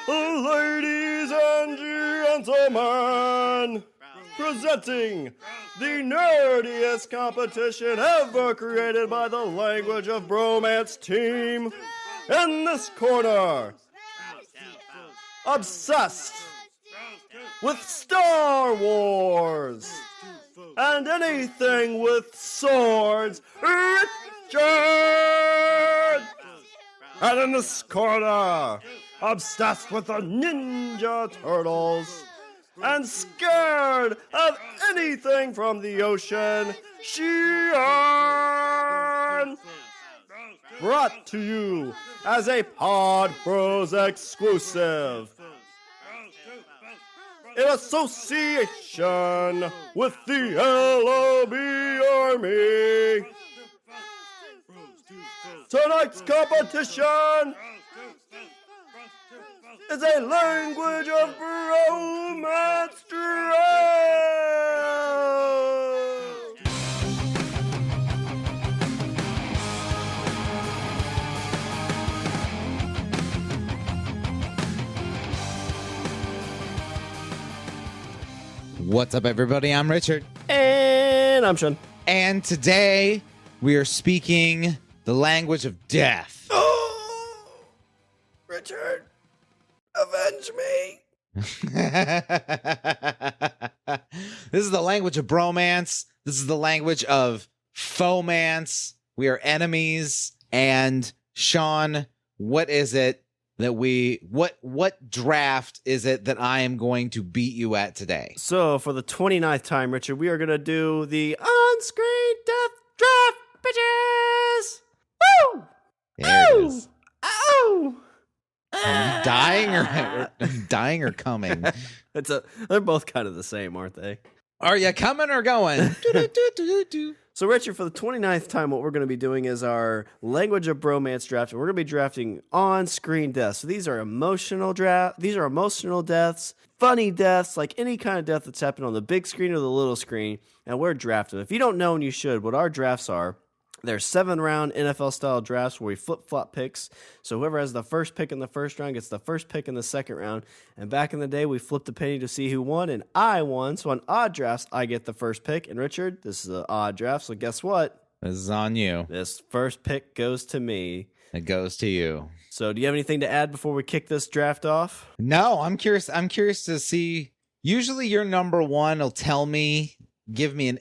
Ladies and gentlemen, presenting the nerdiest competition ever created by the Language of Bromance team. In this corner, obsessed with Star Wars and anything with swords, Richard! And in this corner, obsessed with the Ninja Turtles and scared of anything from the ocean, Shawn! Brought to you as a Pod Bros exclusive in association with the LOB Army. Tonight's competition is a Language of Bromance draft. What's up, everybody? I'm Richard. And I'm Shawn. And today we are speaking the language of death. Oh, Richard, avenge me. This is the language of bromance. This is the language of fomance. We are enemies. And Shawn, what is it that what draft is it that I am going to beat you at today? So for the 29th time, Richard, we are going to do the on-screen death draft, bitches! Woo! There it is. Ow! Are you dying or coming? They're both kind of the same, aren't they? Are you coming or going? So, Richard, for the 29th time, what we're going to be doing is our Language of Bromance draft. We're going to be drafting on-screen deaths. So these are emotional deaths, funny deaths, like any kind of death that's happened on the big screen or the little screen, and we're drafting. If you don't know, and you should, what our drafts are, they're 7-round NFL-style drafts where we flip-flop picks. So whoever has the first pick in the first round gets the first pick in the second round. And back in the day, we flipped a penny to see who won, and I won. So on odd drafts, I get the first pick. And Richard, this is an odd draft, so guess what? This is on you. This first pick goes to me. It goes to you. So do you have anything to add before we kick this draft off? No, I'm curious. I'm curious to see. Usually your number one will give me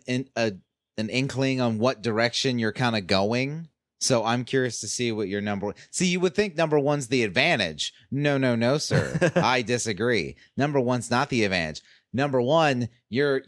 an inkling on what direction you're kind of going. So I'm curious to see what your number one. See, you would think number one's the advantage. No, sir. I disagree. Number one's not the advantage. Number one, you're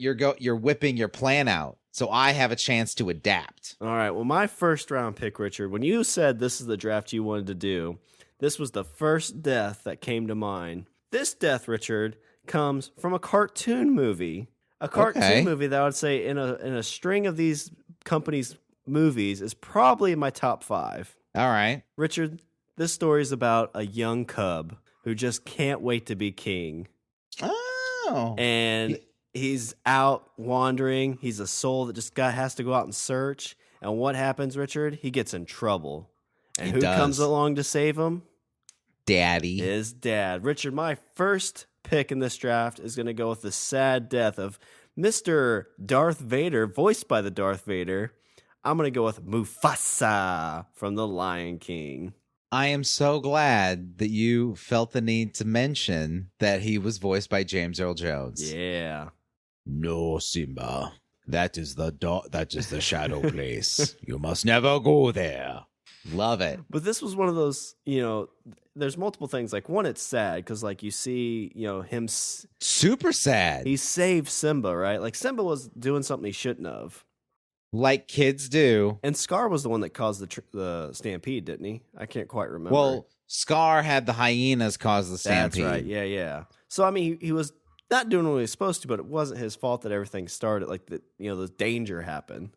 whipping your plan out. So I have a chance to adapt. All right. Well, my first round pick, Richard, when you said this is the draft you wanted to do, this was the first death that came to mind. This death, Richard, comes from a cartoon movie. A cartoon movie that I would say in a string of these companies' movies is probably in my top 5. All right. Richard, this story is about a young cub who just can't wait to be king. Oh. And he's out wandering. He's a soul that just has to go out and search. And what happens, Richard? He gets in trouble. And who comes along to save him? Daddy. His dad. Richard, my first pick in this draft is going to go with the sad death of Mr. Darth Vader, voiced by the Darth Vader. I'm going to go with Mufasa from The Lion King. I am so glad that you felt the need to mention that he was voiced by James Earl Jones. Yeah. No, Simba. That is the shadow place. You must never go there. Love it. But this was one of those, there's multiple things. Like, one, it's sad because, like, you see, him. Super sad. He saved Simba, right? Like, Simba was doing something he shouldn't have. Like kids do. And Scar was the one that caused the stampede, didn't he? I can't quite remember. Well, Scar had the hyenas cause the stampede. That's right. Yeah. So, I mean, he was not doing what he was supposed to, but it wasn't his fault that everything started. Like, the danger happened.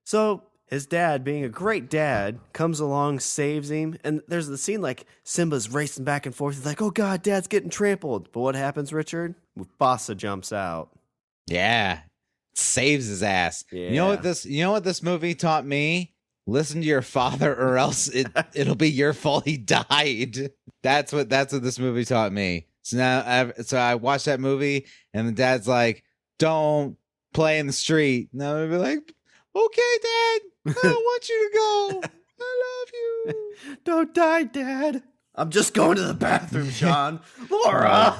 So his dad, being a great dad, comes along, saves him. And there's the scene like Simba's racing back and forth. He's like, oh, God, Dad's getting trampled. But what happens, Richard? Mufasa jumps out. Yeah. Saves his ass. Yeah. You know what this movie taught me? listen to your father or else it'll be your fault he died. That's what this movie taught me. So now I watched that movie and the dad's like, don't play in the street. And I'm be like, okay, Dad, I don't want you to go. I love you. Don't die, Dad. I'm just going to the bathroom, Shawn. Laura,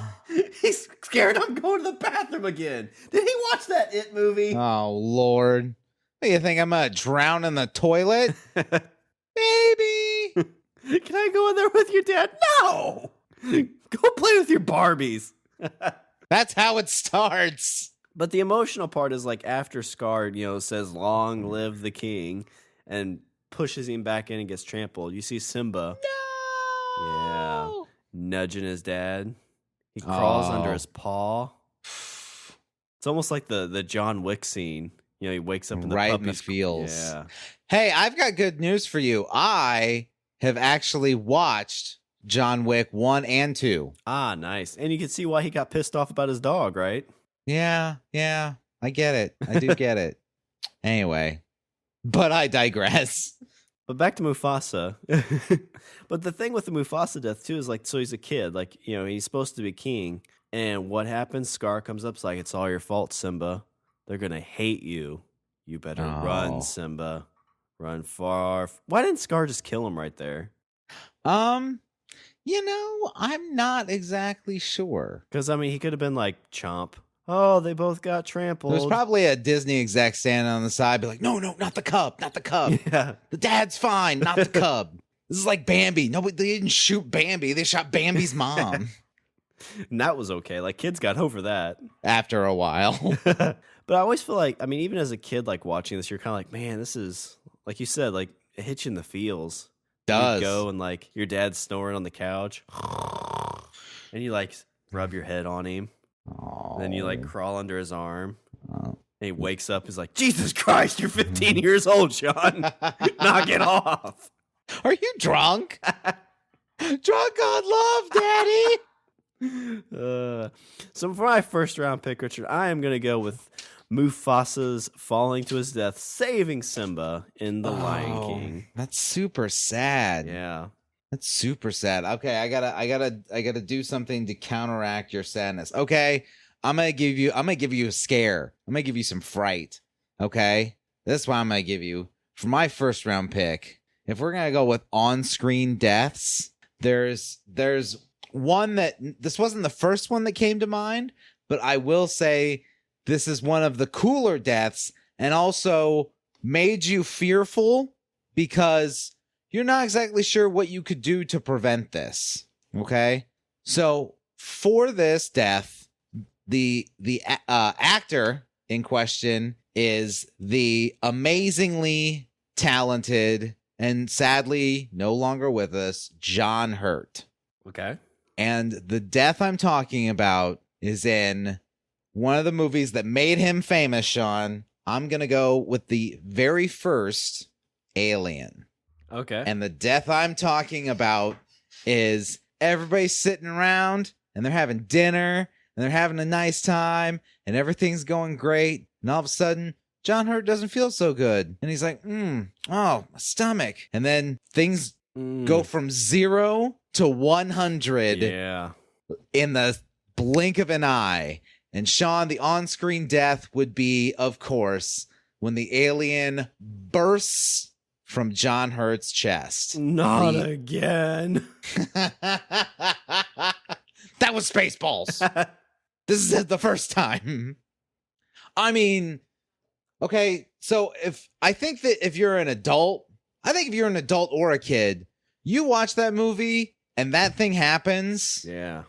he's scared I'm going to the bathroom again. Did he watch that It movie? Oh, Lord. What do you think? I'm going to drown in the toilet? Baby. Can I go in there with you, Dad? No. Go play with your Barbies. That's how it starts. But the emotional part is like after Scar, says, long live the king, and pushes him back in and gets trampled. You see Simba. No. Yeah. Nudging his dad. He crawls under his paw. It's almost like the John Wick scene. He wakes up in the right puppy's in the feels. Yeah. Hey, I've got good news for you. I have actually watched John Wick 1 and 2. Ah, nice. And you can see why he got pissed off about his dog, right? Yeah. I get it. I do get it. Anyway, but I digress. But back to Mufasa. But the thing with the Mufasa death, too, is like, so he's a kid. Like, he's supposed to be king. And what happens? Scar comes up, it's like, it's all your fault, Simba. They're going to hate you. You better run, Simba. Run far. Why didn't Scar just kill him right there? I'm not exactly sure. Because, he could have been like, Chomp. Oh, they both got trampled. There's probably a Disney exec standing on the side, be like, no, not the cub, not the cub. Yeah. The dad's fine, not the cub. This is like Bambi. No, they didn't shoot Bambi. They shot Bambi's mom. And that was okay. Like, kids got over that. After a while. But I always feel like, even as a kid, like, watching this, you're kind of like, man, this is, like you said, like, it hits you in the feels. Does. You go and, like, your dad's snoring on the couch. And you, like, rub your head on him. Then you like crawl under his arm. And he wakes up. He's like, Jesus Christ, you're 15 years old, Shawn. Knock it off. Are you drunk? Drunk on love, Daddy. So for my first round pick, Richard, I am going to go with Mufasa's falling to his death, saving Simba in The Lion King. That's super sad. Yeah. That's super sad. Okay, I gotta do something to counteract your sadness. Okay, I'm gonna give you a scare. I'm gonna give you some fright. Okay, that's why I'm gonna give you for my first round pick. If we're gonna go with on-screen deaths, there's one that this wasn't the first one that came to mind, but I will say this is one of the cooler deaths and also made you fearful because you're not exactly sure what you could do to prevent this. Okay. So for this death, the actor in question is the amazingly talented and sadly no longer with us, John Hurt. Okay. And the death I'm talking about is in one of the movies that made him famous, Shawn. I'm going to go with the very first Alien. Okay. And the death I'm talking about is everybody's sitting around and they're having dinner and they're having a nice time and everything's going great. And all of a sudden, John Hurt doesn't feel so good. And he's like, my stomach. And then things go from 0 to 100 in the blink of an eye. And Shawn, the on-screen death would be, of course, when the alien bursts from John Hurt's chest. Not again. That was Spaceballs. This is the first time. Okay, so I think if you're an adult or a kid, you watch that movie and that thing happens. Yeah.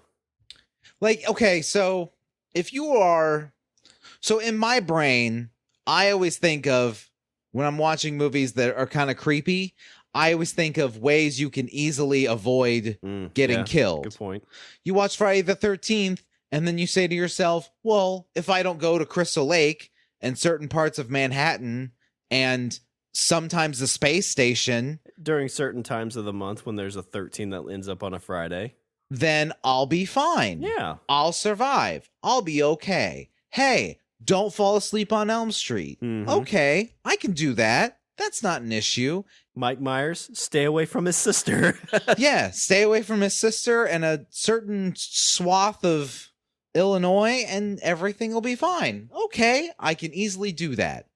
Like, okay, so in my brain, I always think of when I'm watching movies that are kind of creepy, I always think of ways you can easily avoid getting killed. Good point. You watch Friday the 13th, and then you say to yourself, well, if I don't go to Crystal Lake and certain parts of Manhattan and sometimes the space station during certain times of the month when there's a 13 that ends up on a Friday, then I'll be fine. Yeah. I'll survive. I'll be okay. Hey, don't fall asleep on Elm Street. Mm-hmm. Okay, I can do that. That's not an issue. Mike Myers, stay away from his sister. Yeah, stay away from his sister and a certain swath of Illinois and everything will be fine. Okay, I can easily do that.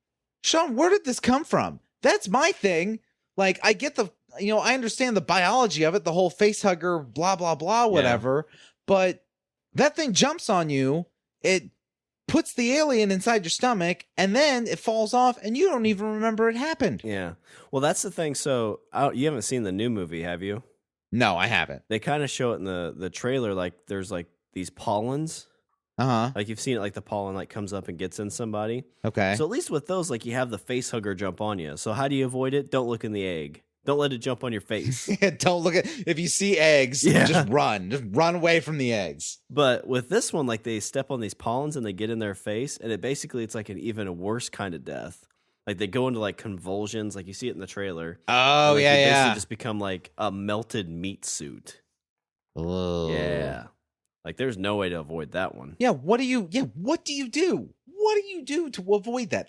Shawn, where did this come from? That's my thing. Like, I get I understand the biology of it, the whole face hugger, blah, blah, blah, whatever. Yeah. But that thing jumps on you. It puts the alien inside your stomach, and then it falls off, and you don't even remember it happened. Yeah. Well, that's the thing. So you haven't seen the new movie, have you? No, I haven't. They kind of show it in the trailer, like there's like these pollens. Uh-huh. Like you've seen it, like the pollen like comes up and gets in somebody. Okay. So at least with those, like you have the face hugger jump on you. So how do you avoid it? Don't look in the egg. Don't let it jump on your face. Don't look at, if you see eggs, just run away from the eggs. But with this one, like they step on these pollens and they get in their face, and it's like an even worse kind of death. Like they go into like convulsions, like you see it in the trailer. Oh, like, yeah, they yeah. basically just become like a melted meat suit. Oh. Yeah. Like there's no way to avoid that one. Yeah, what do you do? What do you do to avoid that?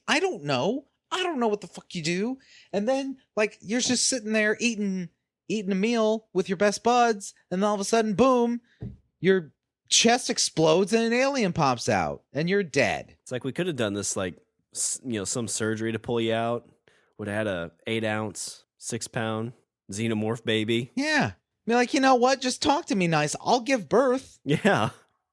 I don't know. I don't know what the fuck you do. And then, like, you're just sitting there eating a meal with your best buds, and all of a sudden, boom, your chest explodes and an alien pops out, and you're dead. It's like we could have done this, like, some surgery to pull you out. Would have had a 8-ounce, 6-pound xenomorph baby. Yeah. Be like, you know what? Just talk to me nice. I'll give birth. Yeah.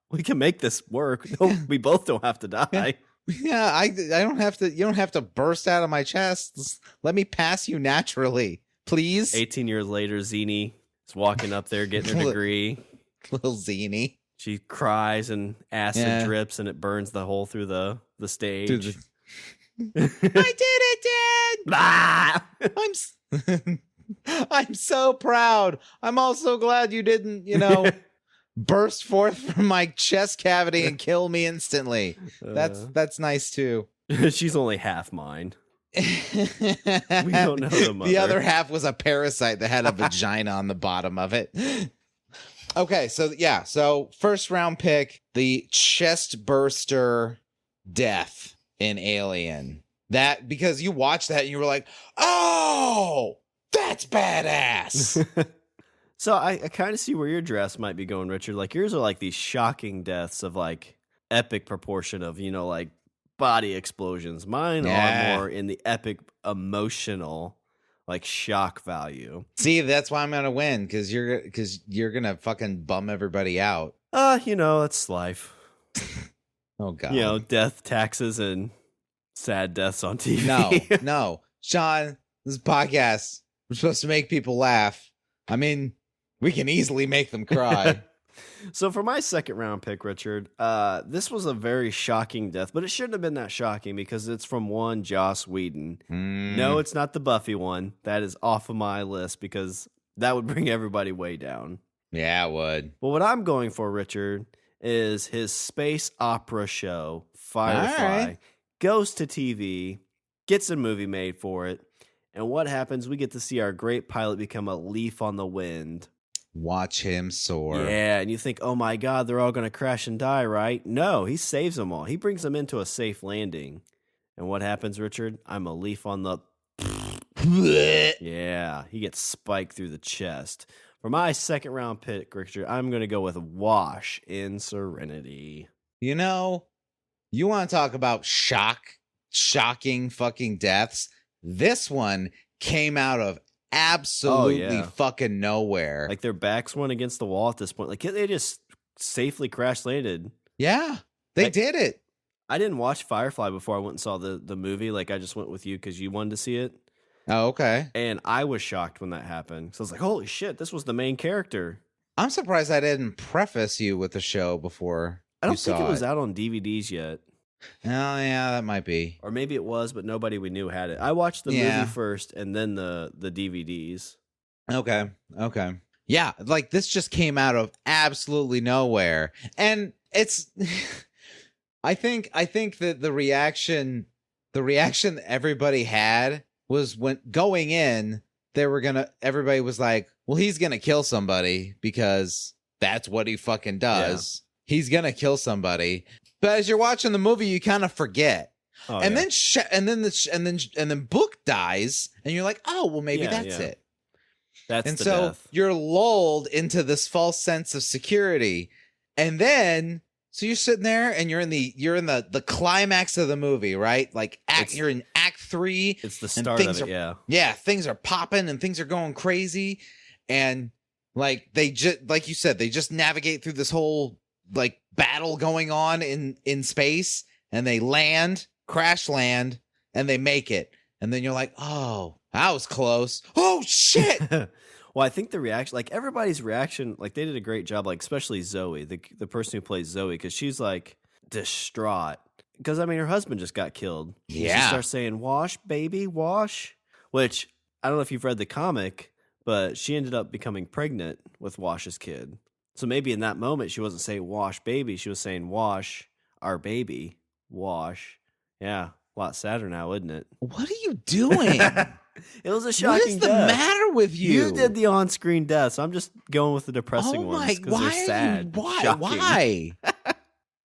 We can make this work. We both don't have to die. Yeah, I don't have to. You don't have to burst out of my chest. Let me pass you naturally, please. 18 years later, Zini is walking up there getting her degree. Little Zini. She cries and acid drips and it burns the hole through the stage. I did it, Dad! I'm so proud. I'm also glad you didn't, burst forth from my chest cavity and kill me instantly. That's nice too. She's only half mine. We don't know the mother. The other half was a parasite that had a vagina on the bottom of it. Okay, so first round pick, the chest burster death in Alien. That, because you watched that and you were like, oh, that's badass. So I kind of see where your dress might be going, Richard. Like yours are like these shocking deaths of like epic proportion of, like body explosions. Mine are more in the epic emotional like shock value. See, that's why I'm going to win, because you're going to fucking bum everybody out. It's life. Oh, God. Death, taxes, and sad deaths on TV. No. Shawn, this is a podcast. We're supposed to make people laugh. I mean, we can easily make them cry. So for my second round pick, Richard, this was a very shocking death, but it shouldn't have been that shocking because it's from one Joss Whedon. No, it's not the Buffy one. That is off of my list because that would bring everybody way down. Yeah, it would. But what I'm going for, Richard, is his space opera show, Firefly, goes to TV, gets a movie made for it, and what happens? We get to see our great pilot become a leaf on the wind. Watch him soar. Yeah, and you think, oh my God, they're all going to crash and die, right? No, he saves them all. He brings them into a safe landing. And what happens, Richard? I'm a leaf on the... Yeah, he gets spiked through the chest. For my second round pick, Richard, I'm going to go with Wash in Serenity. You want to talk about shocking fucking deaths? This one came out of absolutely fucking nowhere. Like their backs went against the wall at this point. Like they just safely crash landed. Yeah, they did it. I didn't watch Firefly before I went and saw the movie. Like I just went with you because you wanted to see it. Oh, okay. And I was shocked when that happened. So I was like, holy shit, this was the main character. I'm surprised I didn't preface you with the show before. I don't think it was out on DVDs yet. Oh, yeah, that might be. Or maybe it was, but nobody we knew had it. I watched the movie first and then the DVDs. Okay. Yeah, like this just came out of absolutely nowhere. And it's I think that the reaction that everybody had was when going in, everybody was like, well, he's gonna kill somebody because that's what he fucking does. Yeah. He's gonna kill somebody. But as you're watching the movie, you kind of forget. Oh, and yeah. then Book dies, and you're like, oh, well, maybe that's it. That's and the so death. you're lulled into this false sense of security, and then so you're sitting there and you're in the climax of the movie, right? Like you're in Act 3. It's the start of it. Yeah, things are popping and things are going crazy, and like they just like you said, they just navigate through this whole like battle going on in space, and they crash land, and they make it, and then you're like, oh, that was close. Oh shit. Well, I think the reaction, like everybody's reaction, like they did a great job, like especially Zoe, the person who plays Zoe, because she's like distraught. Because I mean, her husband just got killed. Yeah. She starts saying, "Wash, baby, wash," which I don't know if you've read the comic, but she ended up becoming pregnant with Wash's kid. So maybe in that moment, she wasn't saying "wash, baby," she was saying "wash our baby, wash." Yeah, a lot sadder now, isn't it? What are you doing? It was a shocking What is the death. matter with you? You did the on-screen death, so I'm just going with the depressing ones because they're sad. Why? Shocking. Why?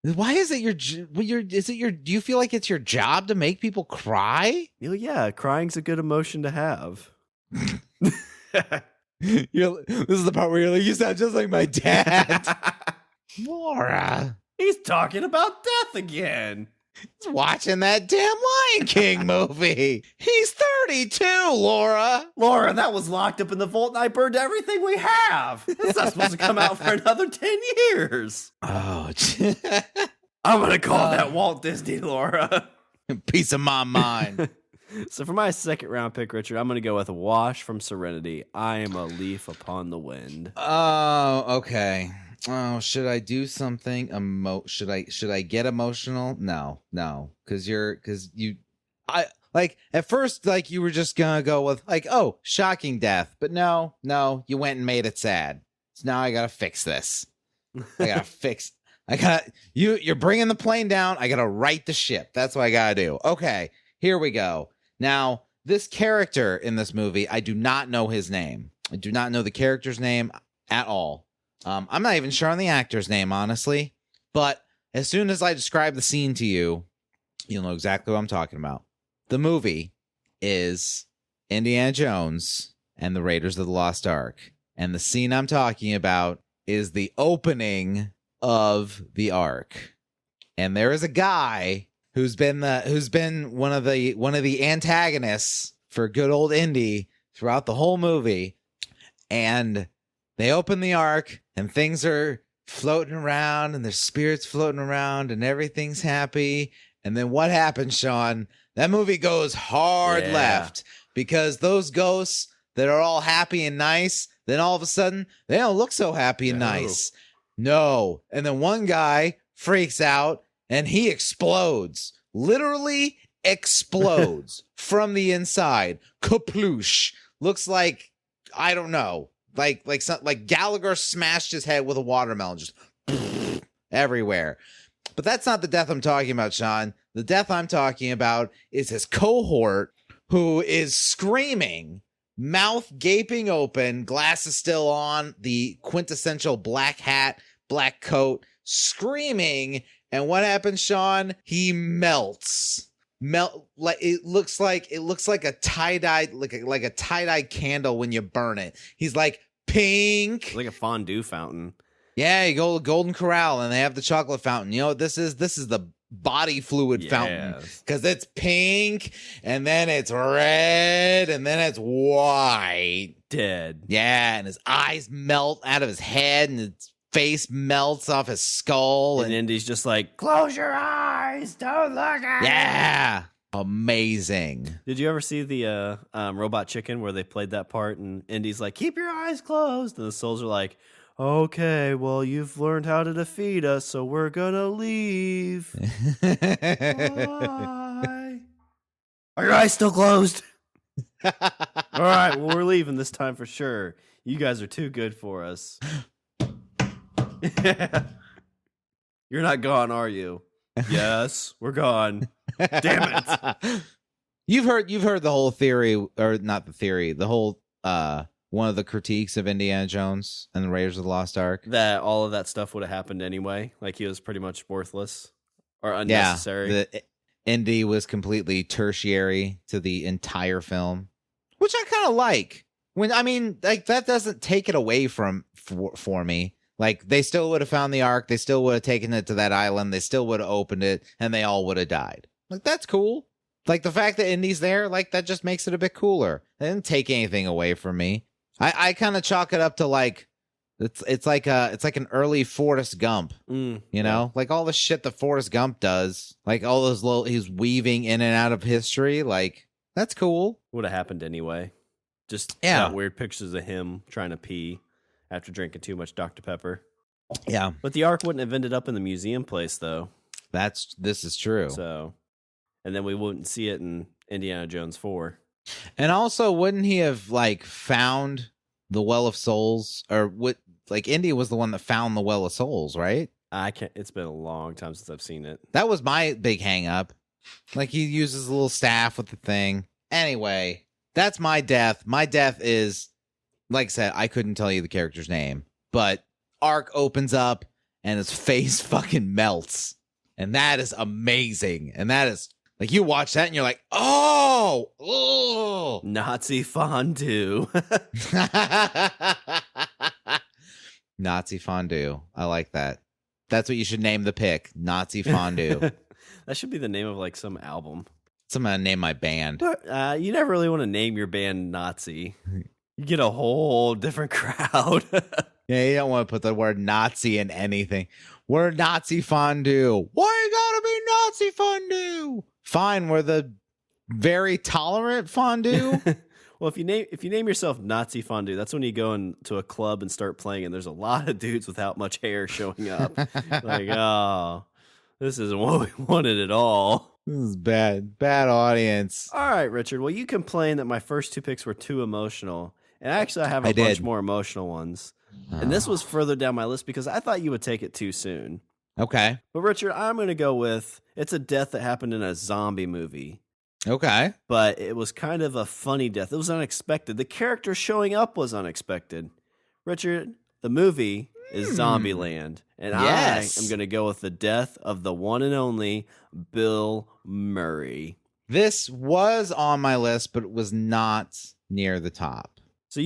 Why is it do you feel like it's your job to make people cry? Yeah, crying's a good emotion to have. This is the part where you're like, you sound just like my dad. Laura. He's talking about death again. He's watching that damn Lion King movie. He's 32, Laura. Laura, that was locked up in the vault and I burned everything we have. It's not supposed to come out for another 10 years. Oh, I'm going to call that Walt Disney, Laura. Piece of my mind. So for my second round pick, Richard, I'm going to go with Wash from Serenity. I am a leaf upon the wind. Oh, okay. Oh, should I do something? Should I get emotional? No, I like at first, like you were just gonna go with like, oh, shocking death, but no, you went and made it sad. So now I gotta fix this. You're bringing the plane down. I gotta right the ship. That's what I gotta do. Okay, here we go. Now, this character in this movie, I do not know his name. I do not know the character's name at all. I'm not even sure on the actor's name, honestly. But as soon as I describe the scene to you, you'll know exactly what I'm talking about. The movie is Indiana Jones and the Raiders of the Lost Ark. And the scene I'm talking about is the opening of the Ark. And there is a guy who's been one of the antagonists for good old Indy throughout the whole movie. And they open the Ark, and things are floating around, and there's spirits floating around, and everything's happy. And then what happens, Shawn? That movie goes hard left, because those ghosts that are all happy and nice, then all of a sudden, they don't look so happy and nice. No. And then one guy freaks out, and he explodes. Literally explodes from the inside. Kaploosh. Looks like, I don't know. Like Gallagher smashed his head with a watermelon, just everywhere. But that's not the death I'm talking about, Shawn. The death I'm talking about is his cohort, who is screaming, mouth gaping open, glasses still on, the quintessential black hat, black coat, screaming. And what happens, Shawn? He melts. It looks like a tie-dye like a tie-dye candle when you burn it. He's like pink, It's like a fondue fountain. Yeah, you go to Golden Corral and they have the chocolate fountain. You know what this is? This is the body fluid fountain, because it's pink and then it's red and then it's white. Dead. Yeah, and his eyes melt out of his head and his face melts off his skull, and Indy's just like, close your eyes, don't look at yeah, amazing. Did you ever see the Robot Chicken where they played that part and Indy's like, keep your eyes closed, and the souls are like, okay, well, you've learned how to defeat us, so we're gonna leave. Bye. Are your eyes still closed? All right, well, we're leaving this time for sure. You guys are too good for us. You're not gone, are you? Yes, we're gone. Damn it. You've heard the whole theory, or not the theory, the whole one of the critiques of Indiana Jones and the Raiders of the Lost Ark, that all of that stuff would have happened anyway. Like he was pretty much worthless or unnecessary. Indy was completely tertiary to the entire film, which I kind of like. That doesn't take it away for me. Like, they still would have found the Ark, they still would have taken it to that island, they still would have opened it, and they all would have died. Like, that's cool. Like, the fact that Indy's there, like, that just makes it a bit cooler. It didn't take anything away from me. I kind of chalk it up to, like, it's like an early Forrest Gump, you know, like all the shit that Forrest Gump does, like all those he's weaving in and out of history. Like, that's cool. Would have happened anyway. Just got weird pictures of him trying to pee after drinking too much Dr. Pepper. Yeah. But the Ark wouldn't have ended up in the museum place, though. This is true. So, and then we wouldn't see it in Indiana Jones 4. And also, wouldn't he have, like, found the Well of Souls? Or what? Like, Indy was the one that found the Well of Souls, right? I can't. It's been a long time since I've seen it. That was my big hang up. Like, he uses a little staff with the thing. Anyway, that's my death. My death is, like I said, I couldn't tell you the character's name, but Ark opens up and his face fucking melts. And that is amazing. And that is, like, you watch that and you're like, oh, Nazi fondue. Nazi fondue. I like that. That's what you should name the pick. Nazi fondue. That should be the name of, like, some album. So I'm going to name my band. But you never really want to name your band Nazi. You get a whole different crowd. Yeah, you don't want to put the word Nazi in anything. We're Nazi fondue. Why you gotta be Nazi fondue? Fine, we're the very tolerant fondue. Well, if you name yourself Nazi fondue, that's when you go into a club and start playing, and there's a lot of dudes without much hair showing up. Like, oh, this isn't what we wanted at all. This is bad audience. All right, Richard. Well, you complained that my first two picks were too emotional, and actually, I have a bunch more emotional ones. And this was further down my list because I thought you would take it too soon. Okay. But Richard, I'm going to go with, it's a death that happened in a zombie movie. Okay. But it was kind of a funny death. It was unexpected. The character showing up was unexpected. Richard, the movie is Zombieland. And I am going to go with the death of the one and only Bill Murray. This was on my list, but it was not near the top. So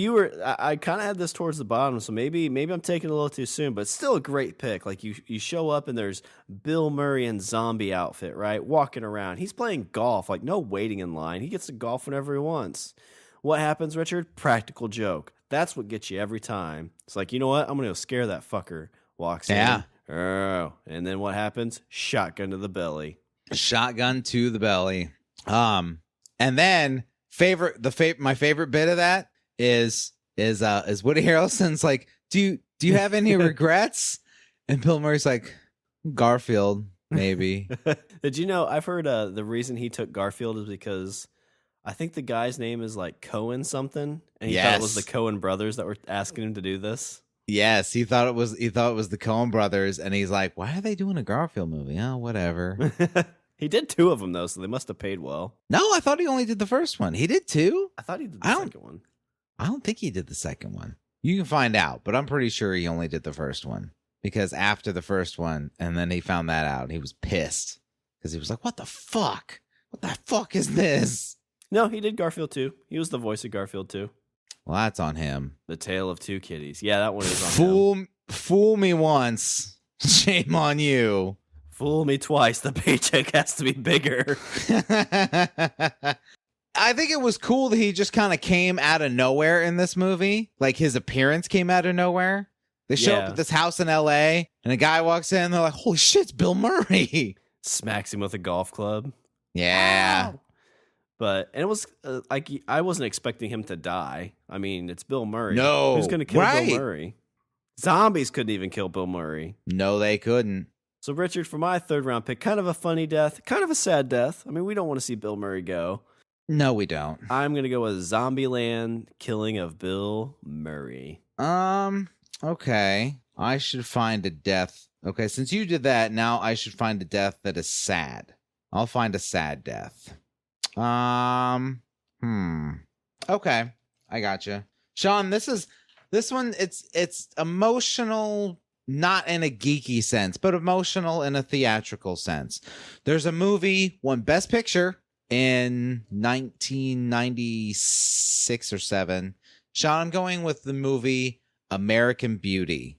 I kind of had this towards the bottom, so maybe I'm taking it a little too soon, but it's still a great pick. Like, you show up and there's Bill Murray in zombie outfit, right? Walking around. He's playing golf, like no waiting in line. He gets to golf whenever he wants. What happens, Richard? Practical joke. That's what gets you every time. It's like, you know what? I'm going to go scare that fucker. Walks in. Oh, and then what happens? Shotgun to the belly. Shotgun to the belly. And then my favorite bit of that is Woody Harrelson's like, do you have any regrets? And Bill Murray's like, Garfield, maybe. Did you know, I've heard the reason he took Garfield is because I think the guy's name is like Cohen something, and he thought it was the Cohen brothers that were asking him to do this. Yes, he thought it was the Coen brothers, and he's like, why are they doing a Garfield movie? Oh, whatever. He did two of them though, so they must have paid well. No, I thought he only did the first one. He did two? I thought he did the second one. I don't think he did the second one. You can find out, but I'm pretty sure he only did the first one. Because after the first one, and then he found that out, and he was pissed. Because he was like, what the fuck? What the fuck is this? No, he did Garfield too. He was the voice of Garfield too. Well, that's on him. The Tale of Two Kitties. Yeah, that one is on him. Fool me once. Shame on you. Fool me twice. The paycheck has to be bigger. I think it was cool that he just kind of came out of nowhere in this movie. Like, his appearance came out of nowhere. They show up at this house in L.A., and a guy walks in, and they're like, holy shit, it's Bill Murray. Smacks him with a golf club. Yeah. Wow. And it was like, I wasn't expecting him to die. I mean, it's Bill Murray. No. Who's going to kill Bill Murray? Zombies couldn't even kill Bill Murray. No, they couldn't. So, Richard, for my third round pick, kind of a funny death, kind of a sad death. I mean, we don't want to see Bill Murray go. No, we don't. I'm going to go with Zombieland, killing of Bill Murray. Okay. I should find a death. Okay, since you did that, now I should find a death that is sad. I'll find a sad death. Okay. I gotcha. Shawn, this one, it's emotional not in a geeky sense, but emotional in a theatrical sense. There's a movie won Best Picture in 1996 or 7. Shawn, I'm going with the movie American Beauty.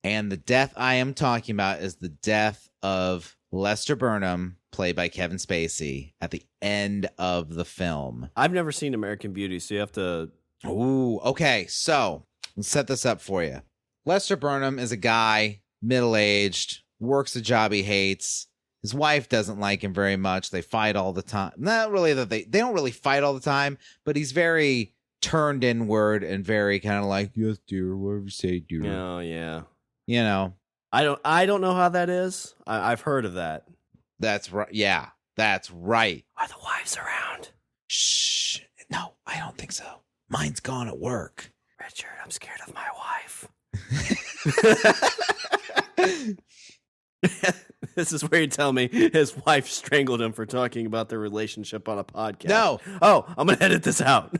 And the death I am talking about is the death of Lester Burnham, played by Kevin Spacey, at the end of the film. I've never seen American Beauty, so you have to... Ooh, okay. So, let's set this up for you. Lester Burnham is a guy, middle-aged, works a job he hates. His wife doesn't like him very much. They fight all the time. Not really that they don't really fight all the time, but he's very turned inward and very kind of like, yes, dear, whatever you say, dear. Oh, yeah. You know. I don't know how that is. I've heard of that. That's right. Yeah, that's right. Are the wives around? Shh. No, I don't think so. Mine's gone at work. Richard, I'm scared of my wife. This is where you tell me his wife strangled him for talking about their relationship on a podcast. No. Oh, I'm going to edit this out.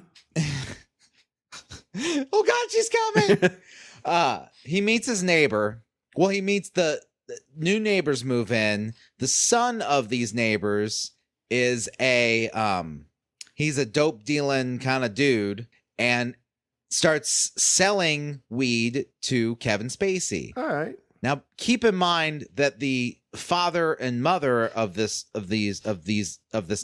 Oh, God, she's coming. He meets his neighbor. Well, he meets the new neighbors move in. The son of these neighbors is he's a dope dealing kind of dude and starts selling weed to Kevin Spacey. All right. Now, keep in mind that the father and mother of this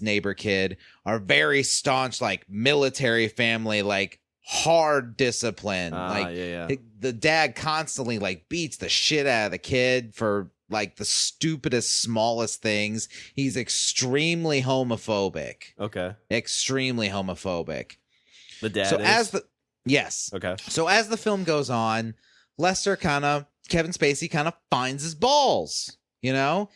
neighbor kid are very staunch, like military family, like hard discipline. The dad constantly like beats the shit out of the kid for like the stupidest, smallest things. He's extremely homophobic. Okay. Extremely homophobic. The dad yes. Okay. So as the film goes on, Kevin Spacey kind of finds his balls,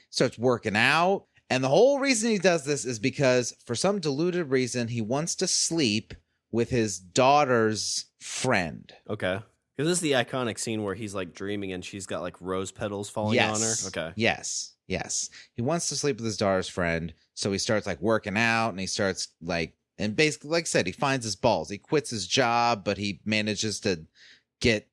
starts working out. And the whole reason he does this is because for some deluded reason, he wants to sleep with his daughter's friend. Okay. Because this is the iconic scene where he's like dreaming and she's got like rose petals falling on her. Okay. Yes. He wants to sleep with his daughter's friend. So he starts like working out and he starts like, and basically, like I said, he finds his balls. He quits his job, but he manages to get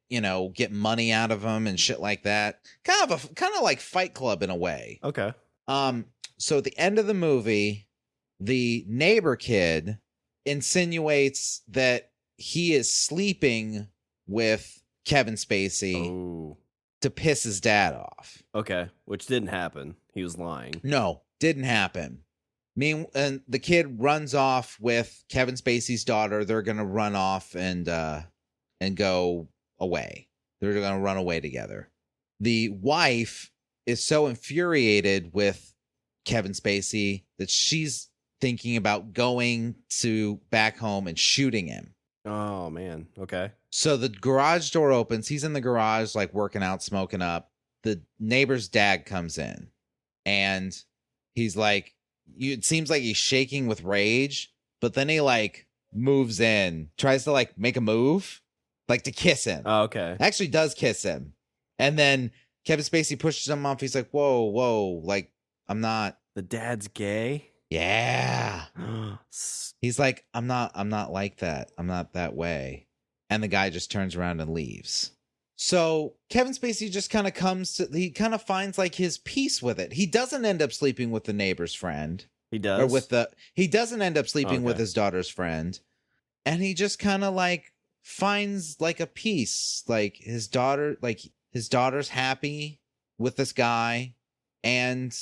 money out of him and shit like that. Kind of like Fight Club in a way. Okay. So at the end of the movie, the neighbor kid insinuates that he is sleeping with Kevin Spacey to piss his dad off. Okay. Which didn't happen. He was lying. No, didn't happen. And the kid runs off with Kevin Spacey's daughter. They're going to run off and go away. They're going to run away together. The wife is so infuriated with Kevin Spacey that she's thinking about going back home and shooting him. Oh, man. Okay. So the garage door opens. He's in the garage, like working out, smoking up. The neighbor's dad comes in and he's like, it seems like he's shaking with rage, but then he like moves in, tries to like make a move, like to kiss him. Oh, okay. Actually does kiss him. And then Kevin Spacey pushes him off. He's like, whoa, like, I'm not. The dad's gay? Yeah. He's like, I'm not like that. I'm not that way. And the guy just turns around and leaves. So Kevin Spacey just kind of he kind of finds like his peace with it. He doesn't end up sleeping with the neighbor's friend. He does? He doesn't end up sleeping with his daughter's friend. And he just kind of like finds like a peace. Like his daughter's happy with this guy. And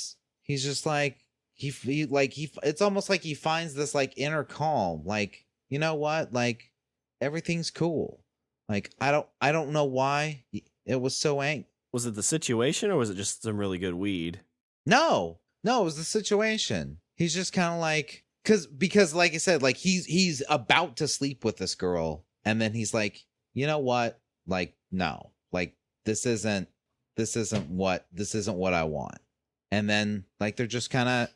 he's just like, it's almost like he finds this like inner calm. Like, you know what? Like everything's cool. Like, I don't know why it was so angry. Was it the situation or was it just some really good weed? No, it was the situation. He's just kind of like, because like I said, like he's about to sleep with this girl. And then he's like, you know what? Like, no, like this isn't what I want. And then like, they're just kind of,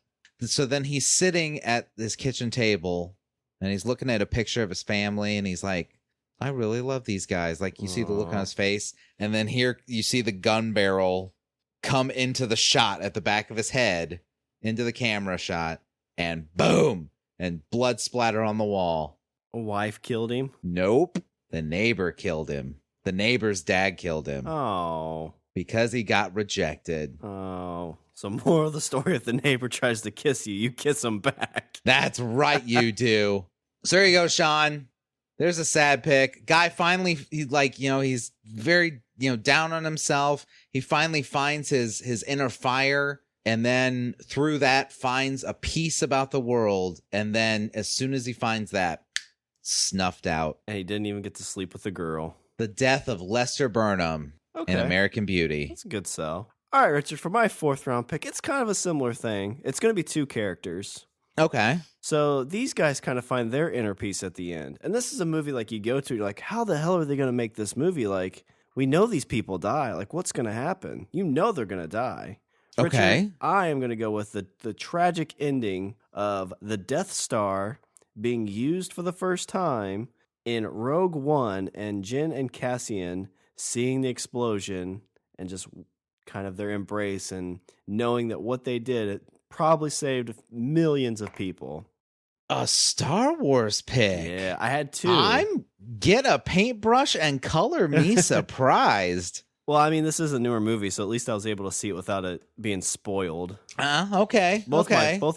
so then he's sitting at this kitchen table and he's looking at a picture of his family and he's like, I really love these guys. Like you see the look on his face. And then here you see the gun barrel come into the shot at the back of his head, into the camera shot, and boom, and blood splatter on the wall. A wife killed him? Nope. The neighbor killed him. The neighbor's dad killed him. Oh. Because he got rejected. Oh, so more of the story: if the neighbor tries to kiss you, you kiss him back. That's right, you do. So there you go, Shawn. There's a sad pick. Guy finally, he's very, down on himself. He finally finds his inner fire, and then through that finds a peace about the world. And then as soon as he finds that, snuffed out. And he didn't even get to sleep with the girl. The death of Lester Burnham in American Beauty. That's a good sell. All right, Richard, for my 4th round pick, it's kind of a similar thing. It's going to be 2 characters. Okay. So these guys kind of find their inner peace at the end. And this is a movie like you go to, you're like, how the hell are they going to make this movie? Like, we know these people die. Like, what's going to happen? You know they're going to die. Okay. Richard, I am going to go with the tragic ending of the Death Star being used for the first time in Rogue One, and Jyn and Cassian seeing the explosion and just kind of their embrace and knowing that what they did, it probably saved millions of people. A Star Wars pick. Yeah, I had 2. Get a paintbrush and color me surprised. Well, I mean, this is a newer movie, so at least I was able to see it without it being spoiled. Okay. Both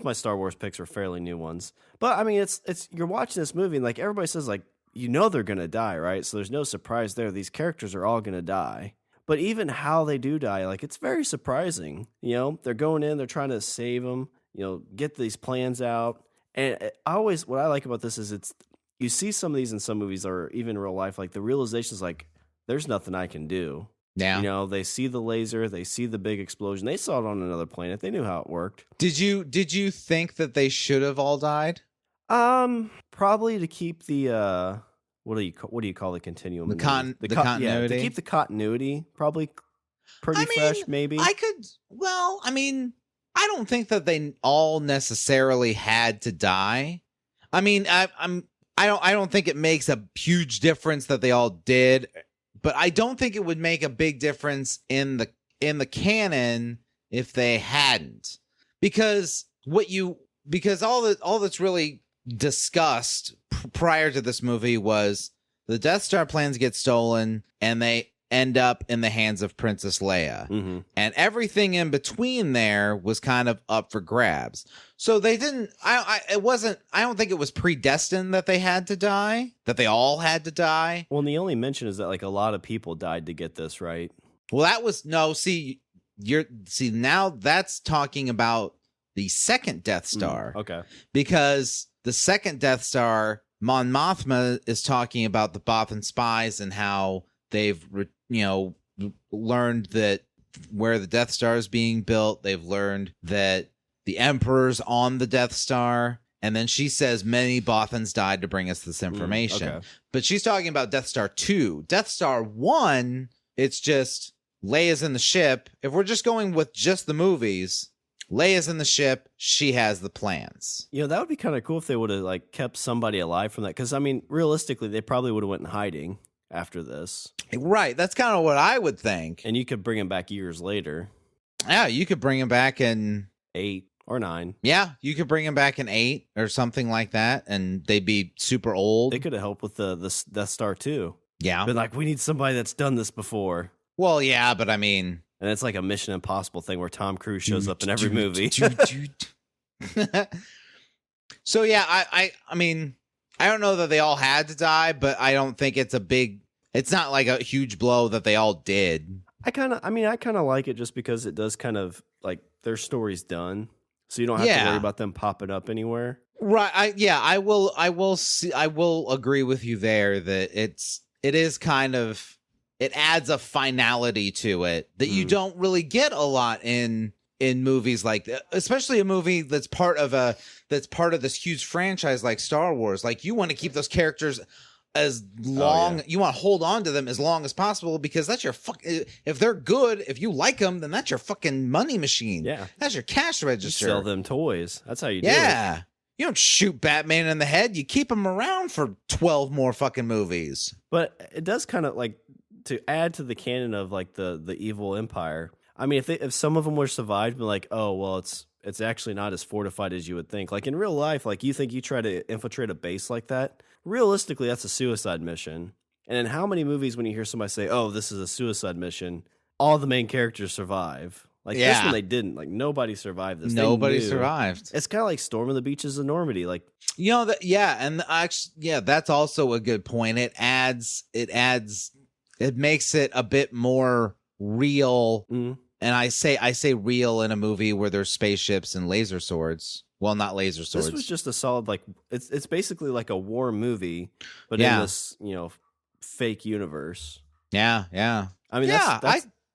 my Star Wars picks are fairly new ones. But I mean, it's you're watching this movie and like everybody says, like, you know they're gonna die, right? So there's no surprise there. These characters are all gonna die. But even how they do die, like, it's very surprising. They're going in, they're trying to save them, get these plans out. And what I like about this is you see some of these in some movies or even in real life, like the realization is like, there's nothing I can do. Yeah. They see the laser, they see the big explosion. They saw it on another planet. They knew how it worked. Did you think that they should have all died? Probably to keep the what do you call the continuum? The continuity. Yeah, to keep the continuity, probably pretty fresh. Maybe I could. Well, I mean, I don't think that they all necessarily had to die. I mean, I don't think it makes a huge difference that they all did, but I don't think it would make a big difference in the canon if they hadn't, because all that's really discussed prior to this movie was the Death Star plans get stolen and they end up in the hands of Princess Leia. Mm-hmm. And everything in between there was kind of up for grabs. So they didn't, I don't think it was predestined that they had to die, that they all had to die. Well, and the only mention is that like a lot of people died to get this, right? Well, now that's talking about the second Death Star. Okay. Because the second Death Star, Mon Mothma is talking about the Bothan spies and how they've, learned that where the Death Star is being built. They've learned that the Emperor's on the Death Star. And then she says many Bothans died to bring us this information. Okay. But she's talking about Death Star 2. Death Star 1, it's just Leia's in the ship. If we're just going with just the movies, Leia's in the ship. She has the plans. That would be kind of cool if they would have like kept somebody alive from that. Because I mean, realistically, they probably would have went in hiding after this. Right. That's kind of what I would think. And you could bring him back years later. Yeah, you could bring him back in 8 or 9. Yeah, you could bring him back in 8 or something like that, and they'd be super old. They could have helped with the Death Star too. Yeah. But like, we need somebody that's done this before. Well, yeah, but I mean... And it's like a Mission Impossible thing where Tom Cruise shows up in every movie. So yeah, I mean, I don't know that they all had to die, but I don't think it's not like a huge blow that they all did. I kind of like it just because it does kind of like their story's done. So you don't have to worry about them popping up anywhere. Right. I will agree with you there that it is kind of, it adds a finality to it that you don't really get a lot in movies like that, especially a movie that's part of this huge franchise like Star Wars. Like, you want to keep those characters as long, you want to hold on to them as long as possible, because that's your if they're good, if you like them, then that's your fucking money machine. Yeah. That's your cash register. You sell them toys. That's how you do it. Yeah. You don't shoot Batman in the head. You keep him around for 12 more fucking movies. But it does kind of like, to add to the canon of like the evil empire. I mean, if some of them were survived, be like, oh well, it's actually not as fortified as you would think. Like in real life, like you think you try to infiltrate a base like that, realistically, that's a suicide mission. And in how many movies when you hear somebody say, oh, this is a suicide mission, all the main characters survive. Like this one, they didn't. Like nobody survived this. Nobody survived. It's kind of like Storm of the Beaches of Normandy. Like that's also a good point. It makes it a bit more real. Mm. And I say real in a movie where there's spaceships and laser swords. Well, not laser swords. This was just a solid it's basically like a war movie, but in this fake universe. Yeah. I mean,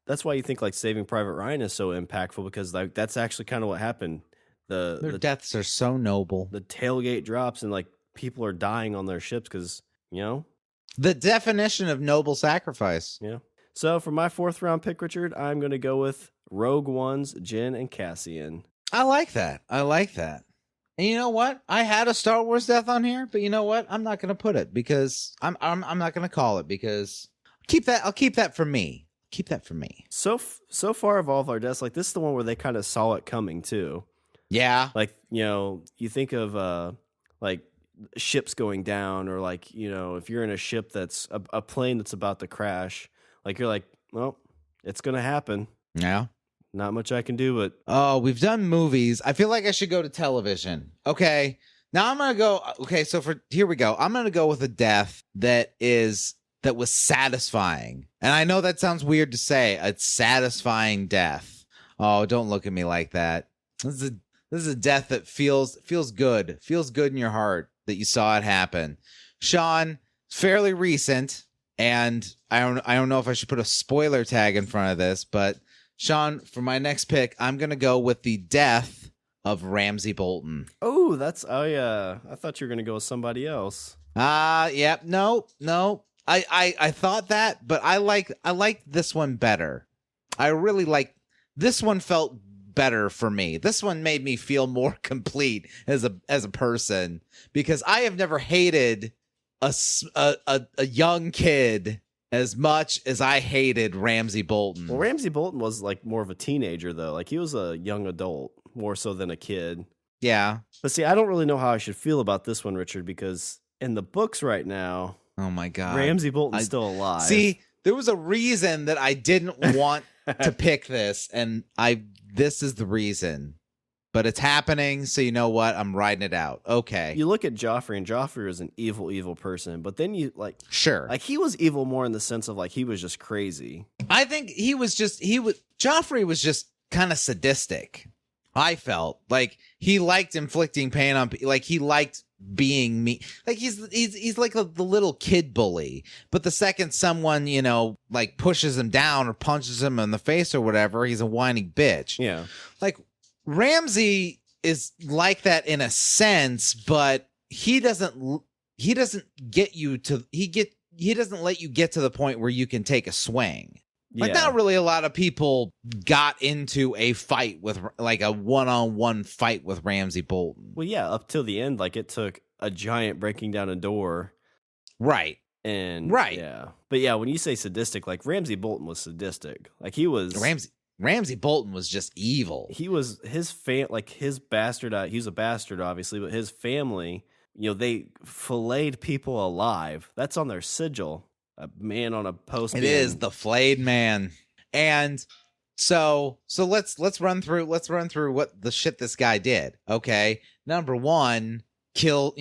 that's why you think like Saving Private Ryan is so impactful, because like that's actually kind of what happened. Their deaths are so noble. The tailgate drops and like people are dying on their ships because the definition of noble sacrifice. Yeah. So for my 4th round pick, Richard, I'm going to go with Rogue One's Jyn and Cassian. I like that. And you know what? I had a Star Wars death on here, but you know what? I'm not going to put it because I'm not going to call it because I'll keep that for me. Keep that for me. So far of all of our deaths, like this is the one where they kind of saw it coming too. Yeah. Like, you think of like ships going down, or like, if you're in a ship that's a plane that's about to crash, like you're like, well, it's going to happen. Yeah. Not much I can do, but... Oh, we've done movies. I feel like I should go to television. Okay. Now I'm going to go... Okay, so here we go. I'm going to go with a death that was satisfying. And I know that sounds weird to say. A satisfying death. Oh, don't look at me like that. This is a death that feels good. Feels good in your heart that you saw it happen. Shawn, fairly recent, and I don't know if I should put a spoiler tag in front of this, but... Shawn, for my next pick, I'm going to go with the death of Ramsay Bolton. Oh, yeah. I thought you were going to go with somebody else. Yeah. No. I thought that, but I like this one better. I really like this one. Felt better for me. This one made me feel more complete as a person, because I have never hated a young kid as much as I hated Ramsay Bolton. Well, Ramsay Bolton was like more of a teenager, though. Like he was a young adult, more so than a kid. Yeah. But see, I don't really know how I should feel about this one, Richard, because in the books right now, oh my God, Ramsay Bolton's still alive. See, there was a reason that I didn't want to pick this, and this is the reason. But it's happening, so you know what? I'm riding it out. Okay. You look at Joffrey, and Joffrey is an evil person. But then you sure, like he was evil more in the sense of like he was just crazy. I think Joffrey was just kind of sadistic. I felt like he liked inflicting pain on, like he liked being mean. Like he's like the little kid bully. But the second someone like pushes him down or punches him in the face or whatever, he's a whining bitch. Yeah. Like. Ramsay is like that in a sense, but he doesn't let you get to the point where you can take a swing. Yeah. Like not really a lot of people got into a fight with like a one-on-one fight with Ramsay Bolton. Well, yeah, up till the end, like it took a giant breaking down a door. Right. And right. Yeah. But yeah, when you say sadistic, like Ramsay Bolton was sadistic. Like he was Ramsay Bolton was just evil. He was his bastard. He was a bastard, obviously, but his family, they filleted people alive. That's on their sigil. A man on a post. It is the flayed man. And so let's run through what the shit this guy did. Okay, number one, kill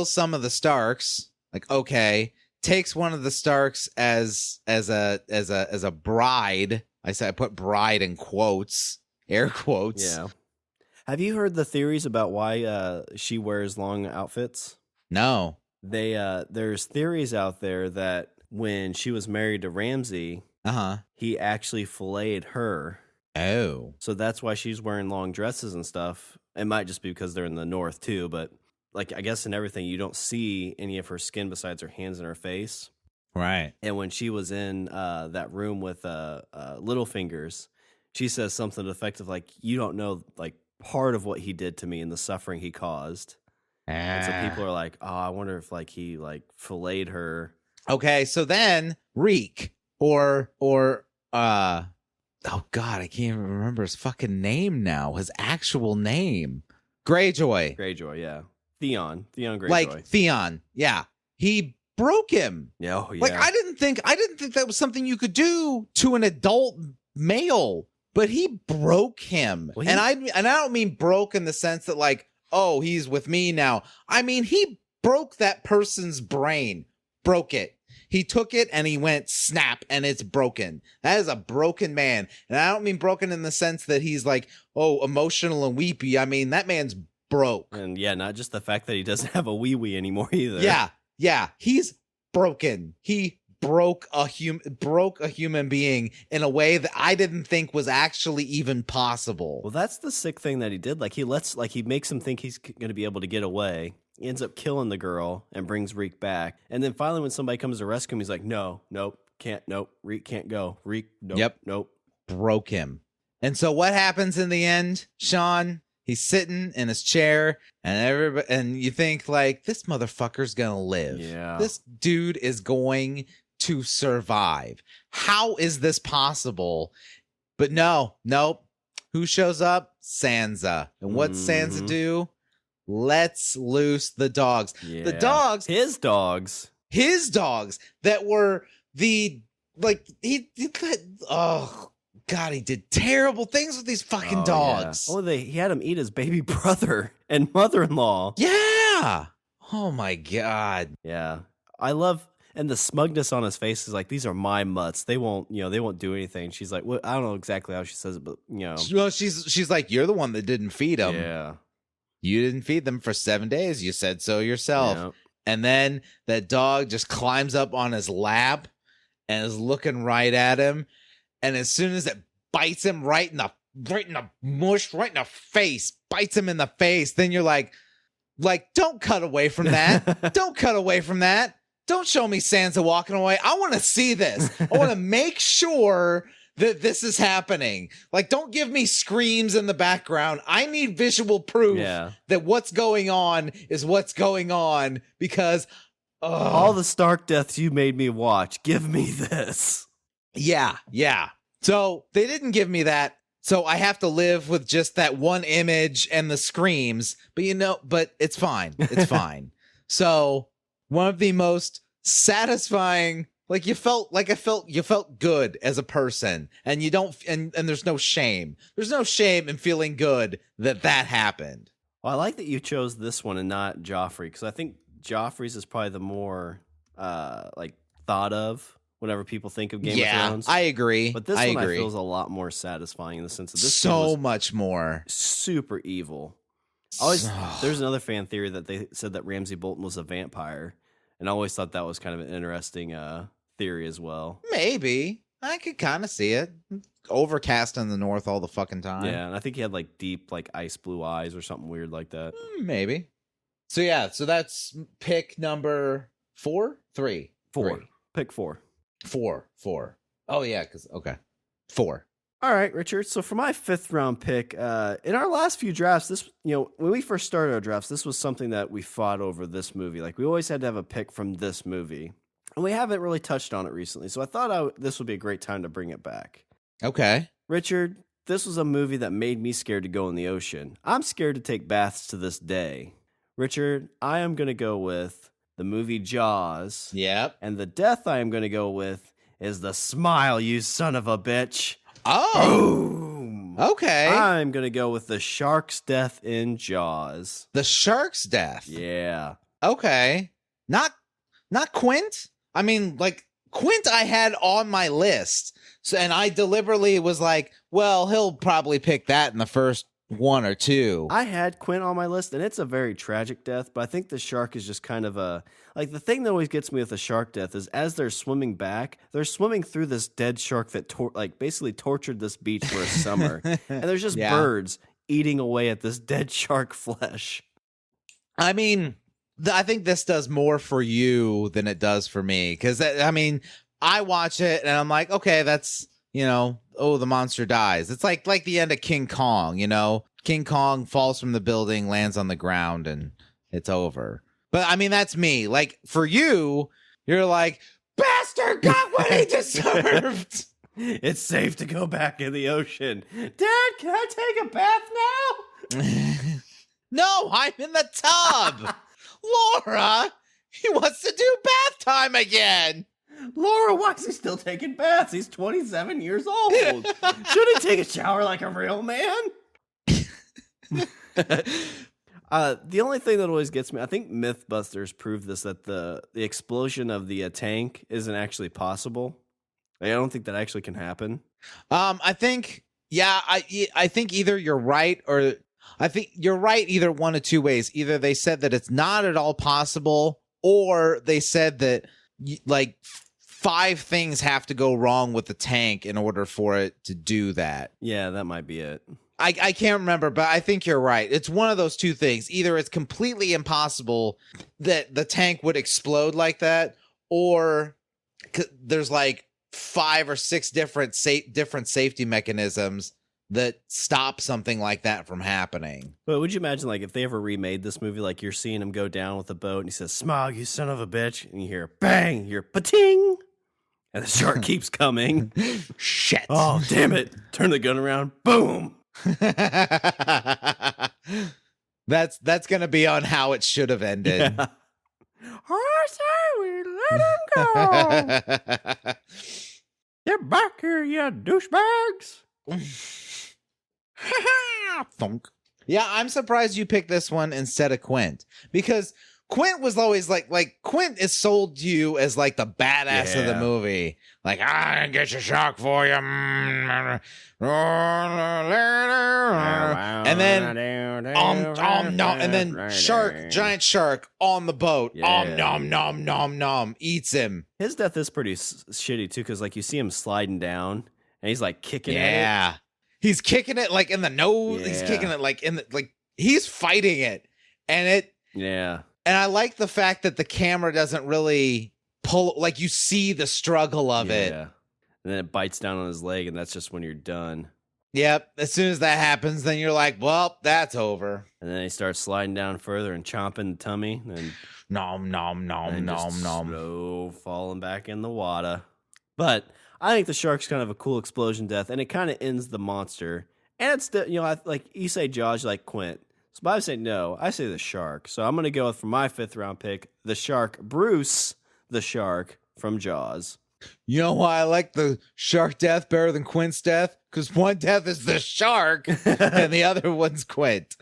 some of the Starks. Like okay, takes one of the Starks as a bride. I put bride in quotes, air quotes. Yeah. Have you heard the theories about why she wears long outfits? No. There's theories out there that when she was married to Ramsay, he actually filleted her. Oh. So that's why she's wearing long dresses and stuff. It might just be because they're in the north too, but like I guess in everything you don't see any of her skin besides her hands and her face. Right. And when she was in that room with Littlefingers, she says something to the effect of like, you don't know like part of what he did to me and the suffering he caused. And so people are like, oh, I wonder if like he like filleted her. Okay, so then Reek or oh God, I can't even remember his fucking name now. His actual name. Greyjoy. Greyjoy, yeah. Theon Greyjoy. Like Theon, yeah. He broke him. Yeah, oh, yeah. Like I didn't think that was something you could do to an adult male, but he broke him. Well, and I don't mean broke in the sense that like, oh, he's with me now. I mean, he broke that person's brain. Broke it. He took it and he went snap and it's broken. That is a broken man. And I don't mean broken in the sense that he's like, oh, emotional and weepy. I mean, that man's broke. And yeah, not just the fact that he doesn't have a wee anymore either. Yeah. He's broken. He broke a human being in a way that I didn't think was actually even possible. Well, that's the sick thing that he did. Like he makes him think he's going to be able to get away. He ends up killing the girl and brings Reek back. And then finally when somebody comes to rescue him, he's like, nope, can't, Reek can't go. Reek, nope. Broke him. And so what happens in the end, Shawn? He's sitting in his chair and you think like, this motherfucker's going to live. Yeah. This dude is going to survive. How is this possible? But nope. Who shows up? Sansa. And what's Sansa do? Let's loose the dogs. Yeah. The dogs. His dogs that were he did terrible things with these fucking dogs. Yeah. Oh, he had him eat his baby brother and mother-in-law. Yeah. Oh my God. Yeah. And the smugness on his face is like, these are my mutts. They won't do anything. She's like, well, I don't know exactly how she says it, but Well, she's like, you're the one that didn't feed them. Yeah. You didn't feed them for 7 days. You said so yourself. Yeah. And then that dog just climbs up on his lap and is looking right at him. And as soon as it bites him right in the mush, right in the face, bites him in the face, then you're like, don't cut away from that. Don't cut away from that. Don't show me Sansa walking away. I want to see this. I want to make sure that this is happening. Like, don't give me screams in the background. I need visual proof that what's going on is what's going on because all the Stark deaths you made me watch, give me this. Yeah. So they didn't give me that. So I have to live with just that one image and the screams, but it's fine. It's fine. So one of the most satisfying, you felt good as a person, and you don't, and there's no shame. There's no shame in feeling good that happened. Well, I like that you chose this one and not Joffrey, because I think Joffrey's is probably the more thought of whenever people think of Game of Thrones. I agree. But this one I feel is a lot more satisfying in the sense of this so much more super evil. There's another fan theory that they said that Ramsay Bolton was a vampire, and I always thought that was kind of an interesting theory as well. Maybe. I could kind of see it. Overcast in the north all the fucking time. Yeah, and I think he had deep ice blue eyes or something weird like that. Maybe. So so that's pick number 4? 3? 4. Pick 4. 4. Oh yeah, okay. 4. All right, Richard. So for my 5th round pick, in our last few drafts, this, when we first started our drafts, this was something that we fought over this movie. We always had to have a pick from this movie, and we haven't really touched on it recently. So I thought this would be a great time to bring it back. Okay. Richard, this was a movie that made me scared to go in the ocean. I'm scared to take baths to this day. Richard, I am going to go with the movie Jaws. Yep. And the death I am going to go with is the smile, you son of a bitch. Oh. Boom. Okay. I'm going to go with the shark's death in Jaws. The shark's death? Yeah. Okay. Not Quint? I mean, Quint I had on my list. So, and I deliberately was like, well, he'll probably pick that in the first 1 or 2. I had Quint on my list, and it's a very tragic death, but I think the shark is just kind of a... the thing that always gets me with a shark death is as they're swimming back, they're swimming through this dead shark that basically tortured this beach for a summer. And there's just birds eating away at this dead shark flesh. I mean, I think this does more for you than it does for me. Because, I watch it, and I'm like, okay, that's... the monster dies. It's like the end of King Kong, King Kong falls from the building, lands on the ground, and it's over. But, that's me. For you, you're like, bastard got what he deserved. It's safe to go back in the ocean. Dad, can I take a bath now? No, I'm in the tub. Laura, he wants to do bath time again. Laura, why is he still taking baths? He's 27 years old. Should he take a shower like a real man? The only thing that always gets me, I think Mythbusters proved this, that the explosion of the tank isn't actually possible. I don't think that actually can happen. I think, I think either you're right or I think you're right either one of two ways. Either they said that it's not at all possible, or they said that like 5 things have to go wrong with the tank in order for it to do that. Yeah, that might be it. I can't remember, but I think you're right. It's one of those two things. Either it's completely impossible that the tank would explode like that, or there's like 5 or 6 different safety mechanisms that stop something like that from happening. But would you imagine, like, if they ever remade this movie, like you're seeing him go down with a boat and he says, "Smog, you son of a bitch," and you hear bang, you hear pa-ting, and the shark keeps coming. Shit. Oh, damn it. Turn the gun around. Boom. That's gonna be on how it should have ended. Yeah. I say we let him go. Get back here, you douchebags. Thunk. Yeah, I'm surprised you picked this one instead of Quint, because Quint was always like Quint is sold to you as like the badass of the movie. Like, I get your shark for you. And then and then giant shark on the boat. Nom nom nom nom, eats him. His death is pretty shitty too, because like you see him sliding down and he's like kicking at it. Yeah. He's kicking it like in the nose. Yeah. He's kicking it like in the, like he's fighting it. And it And I like the fact that the camera doesn't really pull, like you see the struggle of it. Yeah. And then it bites down on his leg, and that's just when you're done. Yep. As soon as that happens, then you're like, well, that's over. And then he starts sliding down further and chomping the tummy. And nom, nom, nom, nom, nom. Slow falling back in the water. But I think the shark's kind of a cool explosion death, and it kind of ends the monster. And it's, like you say Jaws, like Quint. So, but I say no. I say the shark. So I'm going to go with, for my 5th round pick, the shark, Bruce the shark from Jaws. You know why I like the shark death better than Quint's death? Because one death is the shark, and the other one's Quint.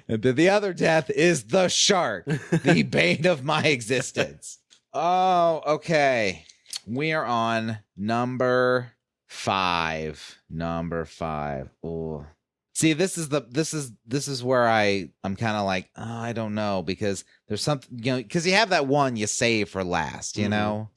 But the other death is the shark, the bane of my existence. Oh, okay. We are on number 5. Number 5. Oh. See, this is where I'm kind of like, oh, I don't know, because there's something, because you have that one you save for last, you know?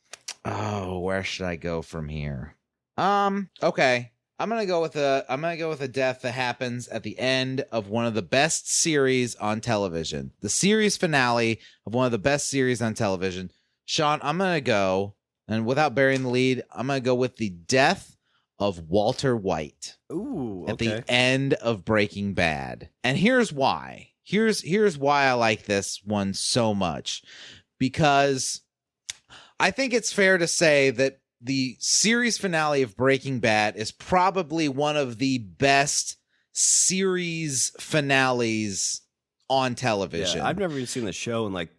Oh, where should I go from here? Okay. I'm gonna go with a death that happens at the end of one of the best series on television. The series finale of one of the best series on television. Shawn, I'm gonna go, and without burying the lead, I'm gonna go with the death of Walter White. Ooh, okay. At the end of Breaking Bad. And here's why. Here's why I like this one so much. Because I think it's fair to say that the series finale of Breaking Bad is probably one of the best series finales on television. Yeah, I've never even seen the show, and like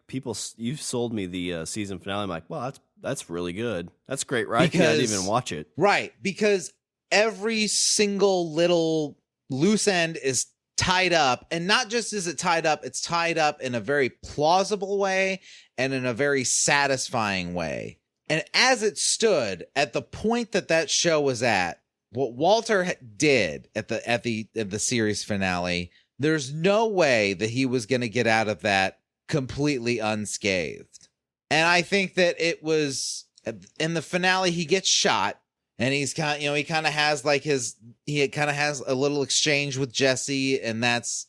you've sold me the season finale. I'm like, well, that's really good. That's great, right? Because I didn't even watch it. Right, because every single little loose end is tied up, and not just is it tied up, it's tied up in a very plausible way and in a very satisfying way. And as it stood at the point that show was at, what Walter did at the series finale, there's no way that he was going to get out of that completely unscathed. And I think that it was in the finale, he gets shot, and he kind of has a little exchange with Jesse, and that's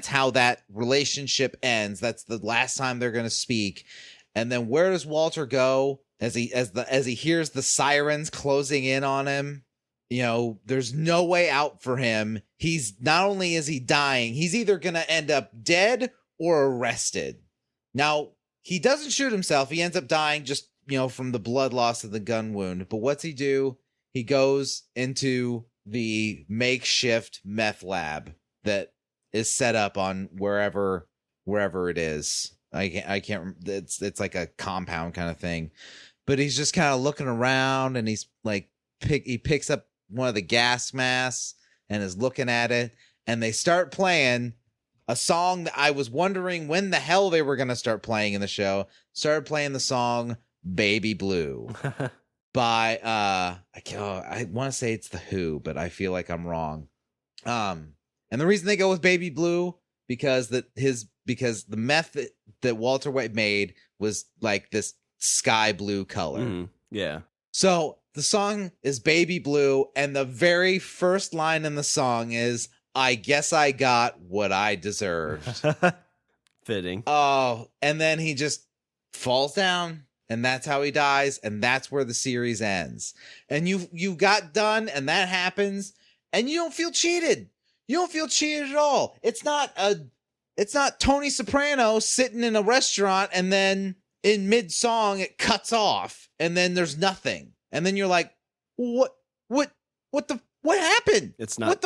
how that relationship ends. That's the last time they're going to speak. And then where does Walter go as he hears the sirens closing in on him? There's no way out for him. He's not only is he dying, he's either going to end up dead or arrested. Now, he doesn't shoot himself. He ends up dying just, from the blood loss of the gun wound. But what's he do? He goes into the makeshift meth lab that is set up on wherever it is. I can't. It's like a compound kind of thing, but he's just kind of looking around, and he's like, he picks up one of the gas masks and is looking at it, and they start playing a song that I was wondering when the hell they were going to start playing in the show. Started playing the song Baby Blue by I want to say it's The Who, but I feel like I'm wrong. And the reason they go with Baby Blue because the meth that Walter White made was like this sky blue color. Yeah. So the song is Baby Blue, and the very first line in the song is, I guess I got what I deserved. Fitting. Oh, and then he just falls down, and that's how he dies, and that's where the series ends. And you got done, and that happens, and you don't feel cheated. You don't feel cheated at all. It's not Tony Soprano sitting in a restaurant, and then in mid-song it cuts off, and then there's nothing. And then you're like, what happened? It's not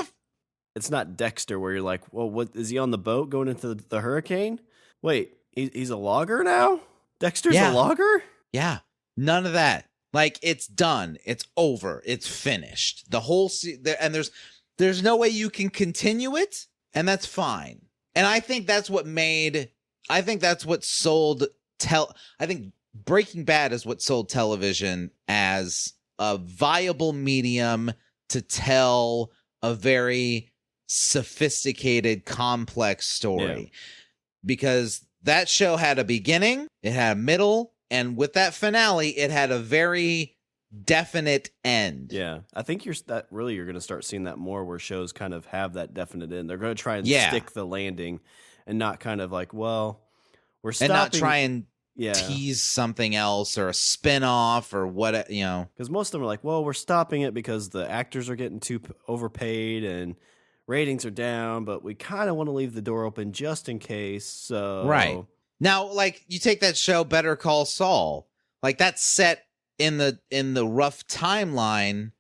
It's not Dexter where you're like, well, what is he on the boat going into the hurricane? Wait, he's a logger now? Dexter's a logger? Yeah. None of that. Like, it's done. It's over. It's finished. The whole and there's no way you can continue it, and that's fine. And I think that's what sold I think Breaking Bad is what sold television as a viable medium to tell a very sophisticated, complex story. Because that show had a beginning, it had a middle, and with that finale, it had a very definite end. Yeah. I think you're going to start seeing that more where shows kind of have that definite end. They're going to try and stick the landing and not kind of like, well, we're stopping. And not try and tease something else or a spin-off or what, Because most of them are like, well, we're stopping it because the actors are getting too overpaid and ratings are down, but we kind of want to leave the door open just in case. So right. Now, like, you take that show Better Call Saul, like, that's set in the rough timeline,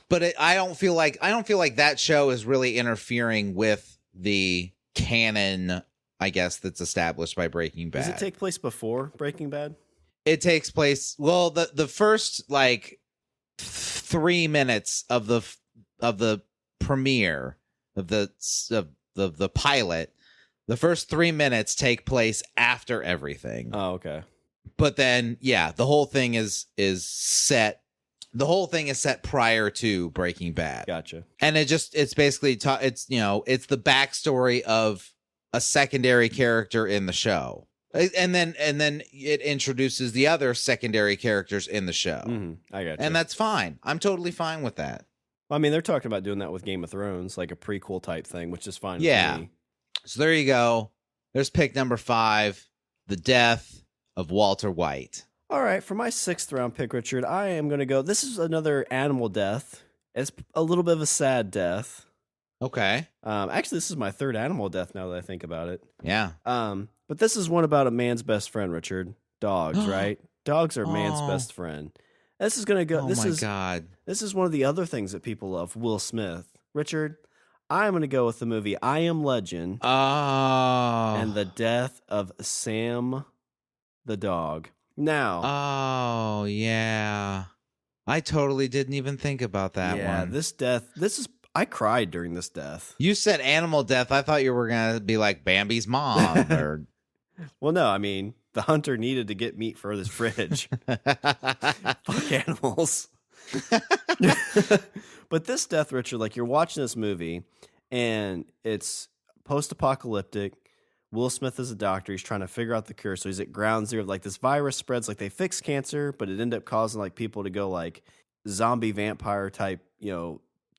but I don't feel like that show is really interfering with the canon, I guess, that's established by Breaking Bad. Does it take place before Breaking Bad? It takes place, well, the first like 3 minutes of the premiere of the pilot, the first 3 minutes take place after everything. Oh, okay. But then, the whole thing is set. The whole thing is set prior to Breaking Bad. Gotcha. And it's basically it's the backstory of a secondary character in the show, and then it introduces the other secondary characters in the show. I got you. And that's fine. I'm totally fine with that. I mean, they're talking about doing that with Game of Thrones, like a prequel type thing, which is fine. Yeah. With me. So there you go. There's pick number 5, the death of Walter White. All right, for my 6th round pick, Richard, I am going to go. This is another animal death. It's a little bit of a sad death. Okay. Actually, this is my 3rd animal death now that I think about it. Yeah. But this is one about a man's best friend, Richard. Dogs, right? Dogs are man's best friend. This is going to go. God. This is one of the other things that people love. Will Smith, Richard. I'm going to go with the movie I Am Legend. And the death of Sam, the dog. Now. Oh yeah. I totally didn't even think about that one. Yeah, this death. I cried during this death. You said animal death. I thought you were going to be like Bambi's mom. Or... Well, no, I mean, the hunter needed to get meat for his fridge. Fuck animals. But this death, Richard, like you're watching this movie and it's post-apocalyptic. Will Smith is a doctor. He's trying to figure out the cure. So he's at ground zero. Like this virus spreads, like they fixed cancer, but it ended up causing like people to go like zombie vampire type,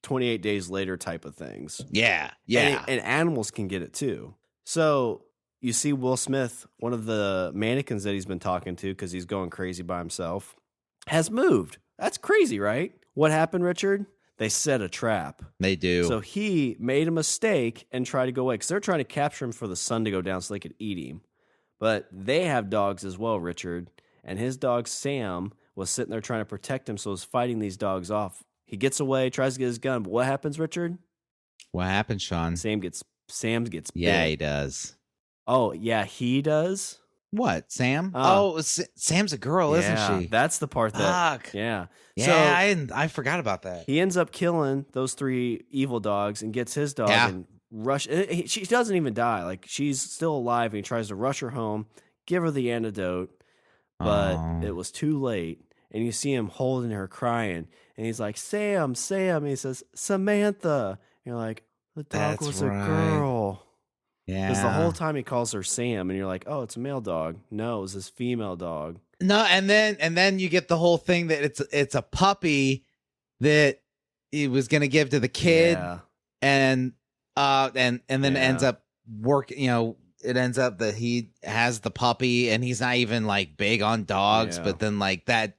28 days later type of things. Yeah. And animals can get it too. So you see Will Smith, one of the mannequins that he's been talking to because he's going crazy by himself, has moved. That's crazy, right? What happened, Richard? They set a trap. They do. So he made a mistake and tried to go away because they're trying to capture him for the sun to go down so they could eat him. But they have dogs as well, Richard. And his dog, Sam, was sitting there trying to protect him, so was fighting these dogs off. He gets away, tries to get his gun. But what happens, Richard? What happens, Sean? Sam gets Yeah, bit. he does. Oh, yeah, he does? What, Sam? Sam's a girl, isn't she? That's the part that. Fuck. Yeah. Yeah, So I forgot about that. he ends up killing those 3 evil dogs and gets his dog and she doesn't even die. Like, she's still alive, and he tries to rush her home, give her the antidote, but it was too late. And you see him holding her, crying, and he's like, Sam, Sam. And he says, Samantha. And you're like, the dog was a girl. Yeah. Because the whole time he calls her Sam, and you're like, oh, it's a male dog. No, it was this female dog. No, and then you get the whole thing that it's a puppy that he was gonna give to the kid, and then it ends up working. You know, it ends up that he has the puppy, and he's not even like big on dogs, but then like that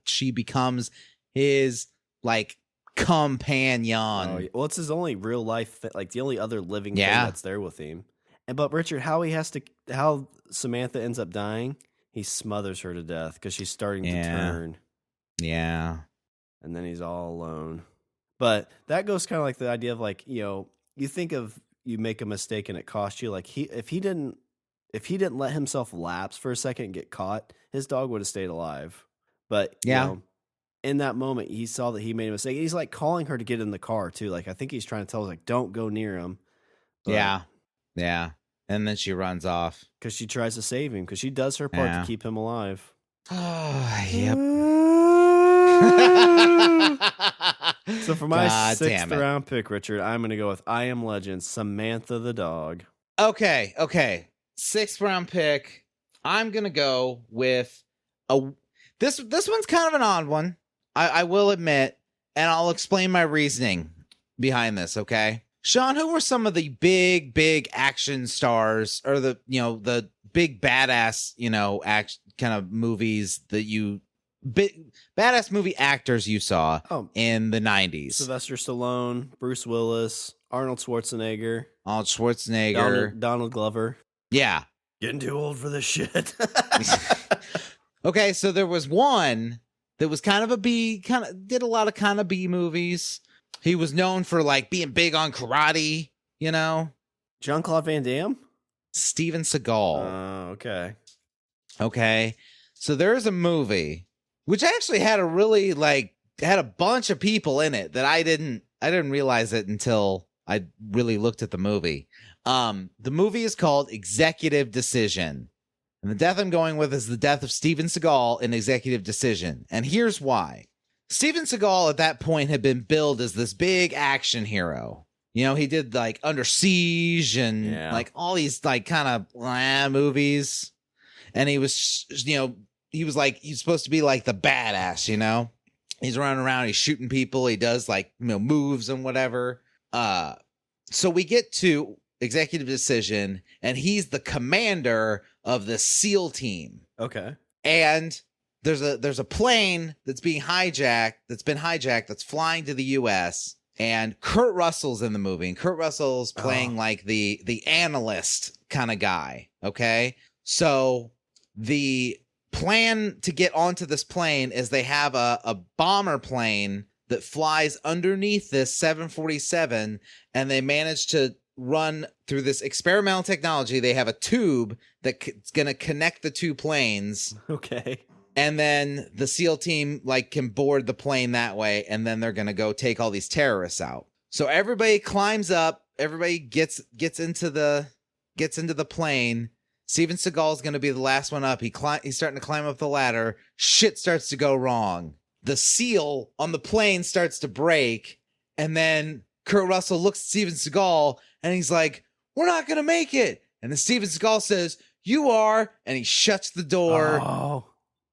she becomes his like companion. Oh, well, it's his only real life, like the only other living thing that's there with him. But Richard, how Samantha ends up dying? He smothers her to death because she's starting to turn. Yeah. And then he's all alone. But that goes kind of like the idea of, like, you know, you think of, you make a mistake and it costs you. Like, if he didn't let himself lapse for a second and get caught, his dog would have stayed alive. But you know, in that moment, he saw that he made a mistake. He's like calling her to get in the car too. Like, I think he's trying to tell her, like, don't go near him. But, yeah. And then she runs off because she tries to save him, because she does her part to keep him alive. Oh, yep. So for my 6th round pick, Richard, I'm going to go with I Am Legend, Samantha the dog. Okay. 6th round pick. I'm going to go with this one's kind of an odd one. I will admit, and I'll explain my reasoning behind this, okay? Shawn, who were some of the big action stars, or the big badass, kind of movies that badass movie actors you saw in the 90s? Sylvester Stallone, Bruce Willis, Arnold Schwarzenegger, Donald Glover. Yeah. Getting too old for this shit. Okay, so there was one that was kind of did a lot of kind of B movies. He was known for like being big on karate, Jean-Claude Van Damme? Steven Seagal. Oh, okay. Okay. So there's a movie which actually had had a bunch of people in it that I didn't realize it until I really looked at the movie. The movie is called Executive Decision. And the death I'm going with is the death of Steven Seagal in Executive Decision. And here's why. Steven Seagal at that point had been billed as this big action hero. He did like Under Siege and like all these like kind of movies. And he was, he's supposed to be like the badass, He's running around, he's shooting people, he does like, moves and whatever. So we get to Executive Decision, and he's the commander of the SEAL team. Okay. And there's a plane that's been hijacked, that's flying to the US, and Kurt Russell's in the movie, and Kurt Russell's playing like the analyst kind of guy. Okay. So the plan to get onto this plane is they have a bomber plane that flies underneath this 747, and they manage to run through this experimental technology. They have a tube that's going to connect the two planes. Okay. And then the SEAL team can board the plane that way, and then they're going to go take all these terrorists out. So everybody climbs up, everybody gets into the plane. Steven Seagal's going to be the last one up. He's starting to climb up the ladder. Shit starts to go wrong. The seal on the plane starts to break, and then Kurt Russell looks at Steven Seagal, and he's like, "We're not going to make it." And then Steven Seagal says, "You are," and he shuts the door. Oh.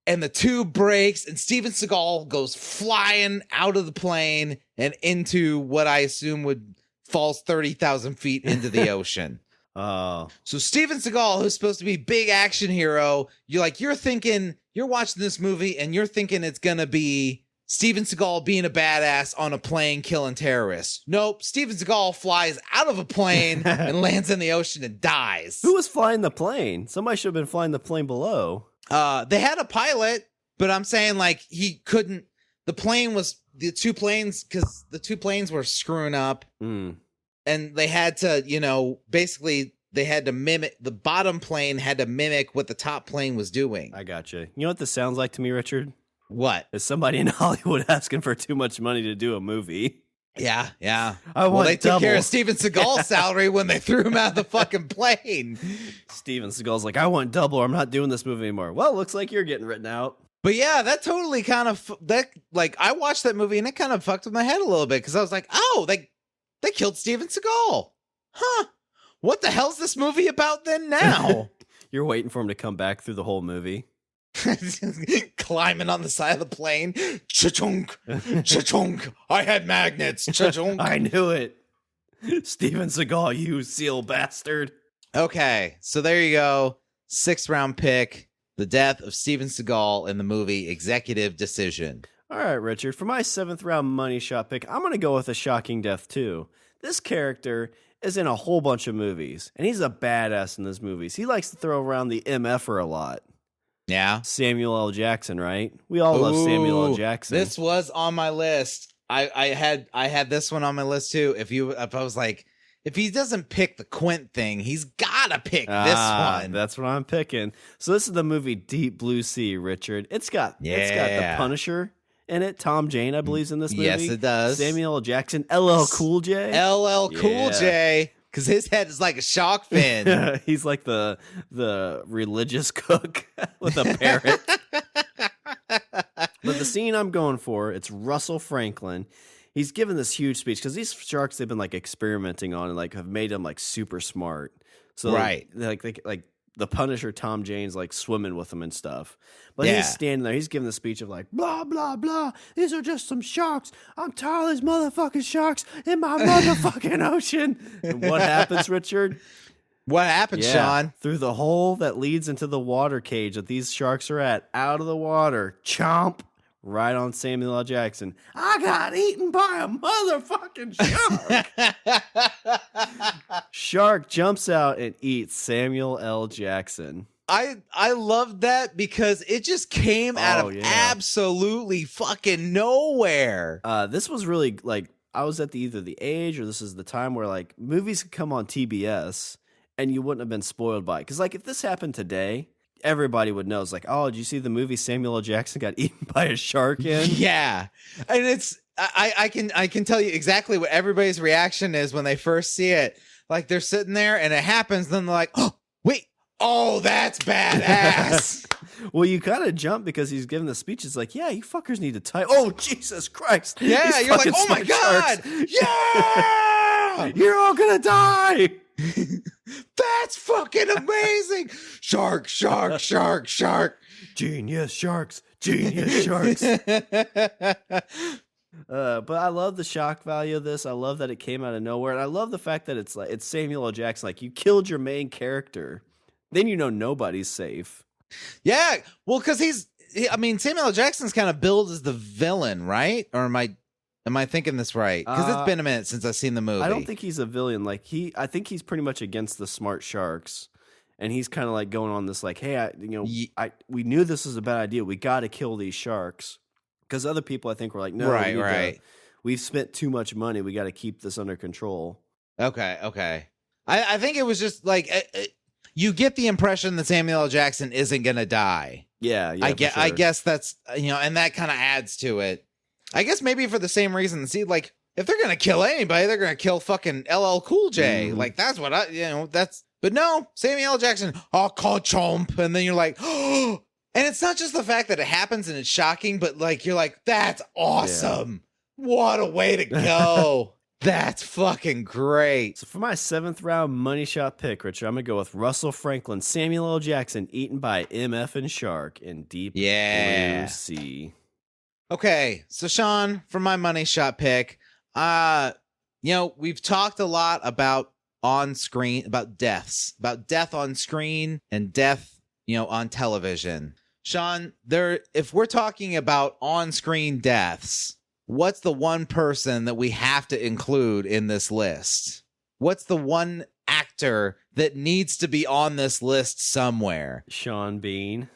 And the tube breaks, and Steven Seagal goes flying out of the plane and into what I assume falls 30,000 feet into the ocean. Oh. So Steven Seagal, who's supposed to be big action hero, you're watching this movie and you're thinking it's going to be Steven Seagal being a badass on a plane killing terrorists. Nope. Steven Seagal flies out of a plane and lands in the ocean and dies. Who was flying the plane? Somebody should have been flying the plane below. They had a pilot, but I'm saying he couldn't. The two planes were screwing up. And they had to, basically they had to mimic, the bottom plane had to mimic what the top plane was doing. I gotcha. You know what this sounds like to me, Richard? What? Is somebody in Hollywood asking for too much money to do a movie. Yeah. They took care of Steven Seagal's salary when they threw him out of the fucking plane. Steven Seagal's like, I want double or I'm not doing this movie anymore. Well, it looks like you're getting written out. But yeah, that totally kind of, I watched that movie and it kind of fucked with my head a little bit because I was like, oh, they killed Steven Seagal. Huh. What the hell's this movie about then now? You're waiting for him to come back through the whole movie. Climbing on the side of the plane. Cha-chunk. Cha-chunk. I had magnets. Cha-chunk. I knew it. Steven Seagal, you seal bastard. Okay, so there you go. 6th round pick. The death of Steven Seagal in the movie Executive Decision. All right, Richard. For my 7th round money shot pick, I'm going to go with a shocking death, too. This character is in a whole bunch of movies, and he's a badass in those movies. He likes to throw around the MFer a lot. Yeah. Samuel L. Jackson, right? We all love Samuel L. Jackson. This was on my list. I had this one on my list too. If I was like, if he doesn't pick the Quint thing, he's gotta pick this one. That's what I'm picking. So this is the movie Deep Blue Sea, Richard. It's got the Punisher in it. Tom Jane, I believe, is in this movie. Yes, it does. Samuel L. Jackson, LL Cool J. LL Cool J. Because his head is like a shark fin. He's like the religious cook with a parrot. But the scene I'm going for, it's Russell Franklin. He's given this huge speech because these sharks they've been like experimenting on and like have made them like super smart. So right, like the Punisher Tom Jane's like swimming with them and stuff. But he's standing there, he's giving the speech of like, blah, blah, blah. These are just some sharks. I'm tired of these motherfucking sharks in my motherfucking ocean. And what happens, Richard? What happened, Shawn? Through the hole that leads into the water cage that these sharks are at, out of the water, chomp, right on Samuel L. Jackson. I got eaten by a motherfucking shark. Shark jumps out and eats Samuel L. Jackson. I loved that because it just came out of absolutely fucking nowhere. This was really like I was at either the age or this is the time where like movies could come on TBS and you wouldn't have been spoiled by it. Because like if this happened today, everybody would know. It's like, oh, did you see the movie Samuel L. Jackson got eaten by a shark in? Yeah, and it's I can tell you exactly what everybody's reaction is when they first see it. Like they're sitting there and it happens, then they're like, oh wait. Oh, that's badass. Well, you kind of jump because he's giving the speech. It's like, yeah, you fuckers need to type. Oh, Jesus Christ. Yeah, you're like, oh my God. Yeah. You're all going to die. That's fucking amazing. Shark, shark, shark, shark. Genius sharks. Genius sharks. But I love the shock value of this. I love that it came out of nowhere. And I love the fact that it's like it's Samuel L. Jackson. Like you killed your main character. Then you know nobody's safe. Yeah, well, because Samuel L. Jackson's kind of billed as the villain, right? Or am I thinking this right? Because it's been a minute since I've seen the movie. I don't think he's a villain. Like I think he's pretty much against the smart sharks, and he's kind of like going on this like, hey, we knew this was a bad idea. We got to kill these sharks because other people I think were like, no, right. We've spent too much money. We got to keep this under control. Okay. I think it was just like. You get the impression that Samuel L. Jackson isn't going to die. Yeah. I guess that's, and that kind of adds to it. I guess maybe for the same reason. See, like, if they're going to kill anybody, they're going to kill fucking LL Cool J. Mm-hmm. Like, that's what but no, Samuel L. Jackson, oh, call chomp. And then you're like, oh, and it's not just the fact that it happens and it's shocking, but like, you're like, that's awesome. Yeah. What a way to go. That's fucking great. So for my 7th round money shot pick, Richard, I'm going to go with Russell Franklin, Samuel L. Jackson, eaten by MF and Shark in Deep Blue Sea. Okay, so Shawn, for my money shot pick, we've talked a lot about on-screen, about deaths, about death on screen and death, on television. Shawn, if we're talking about on-screen deaths, what's the one person that we have to include in this list? What's the one actor that needs to be on this list somewhere? Sean Bean.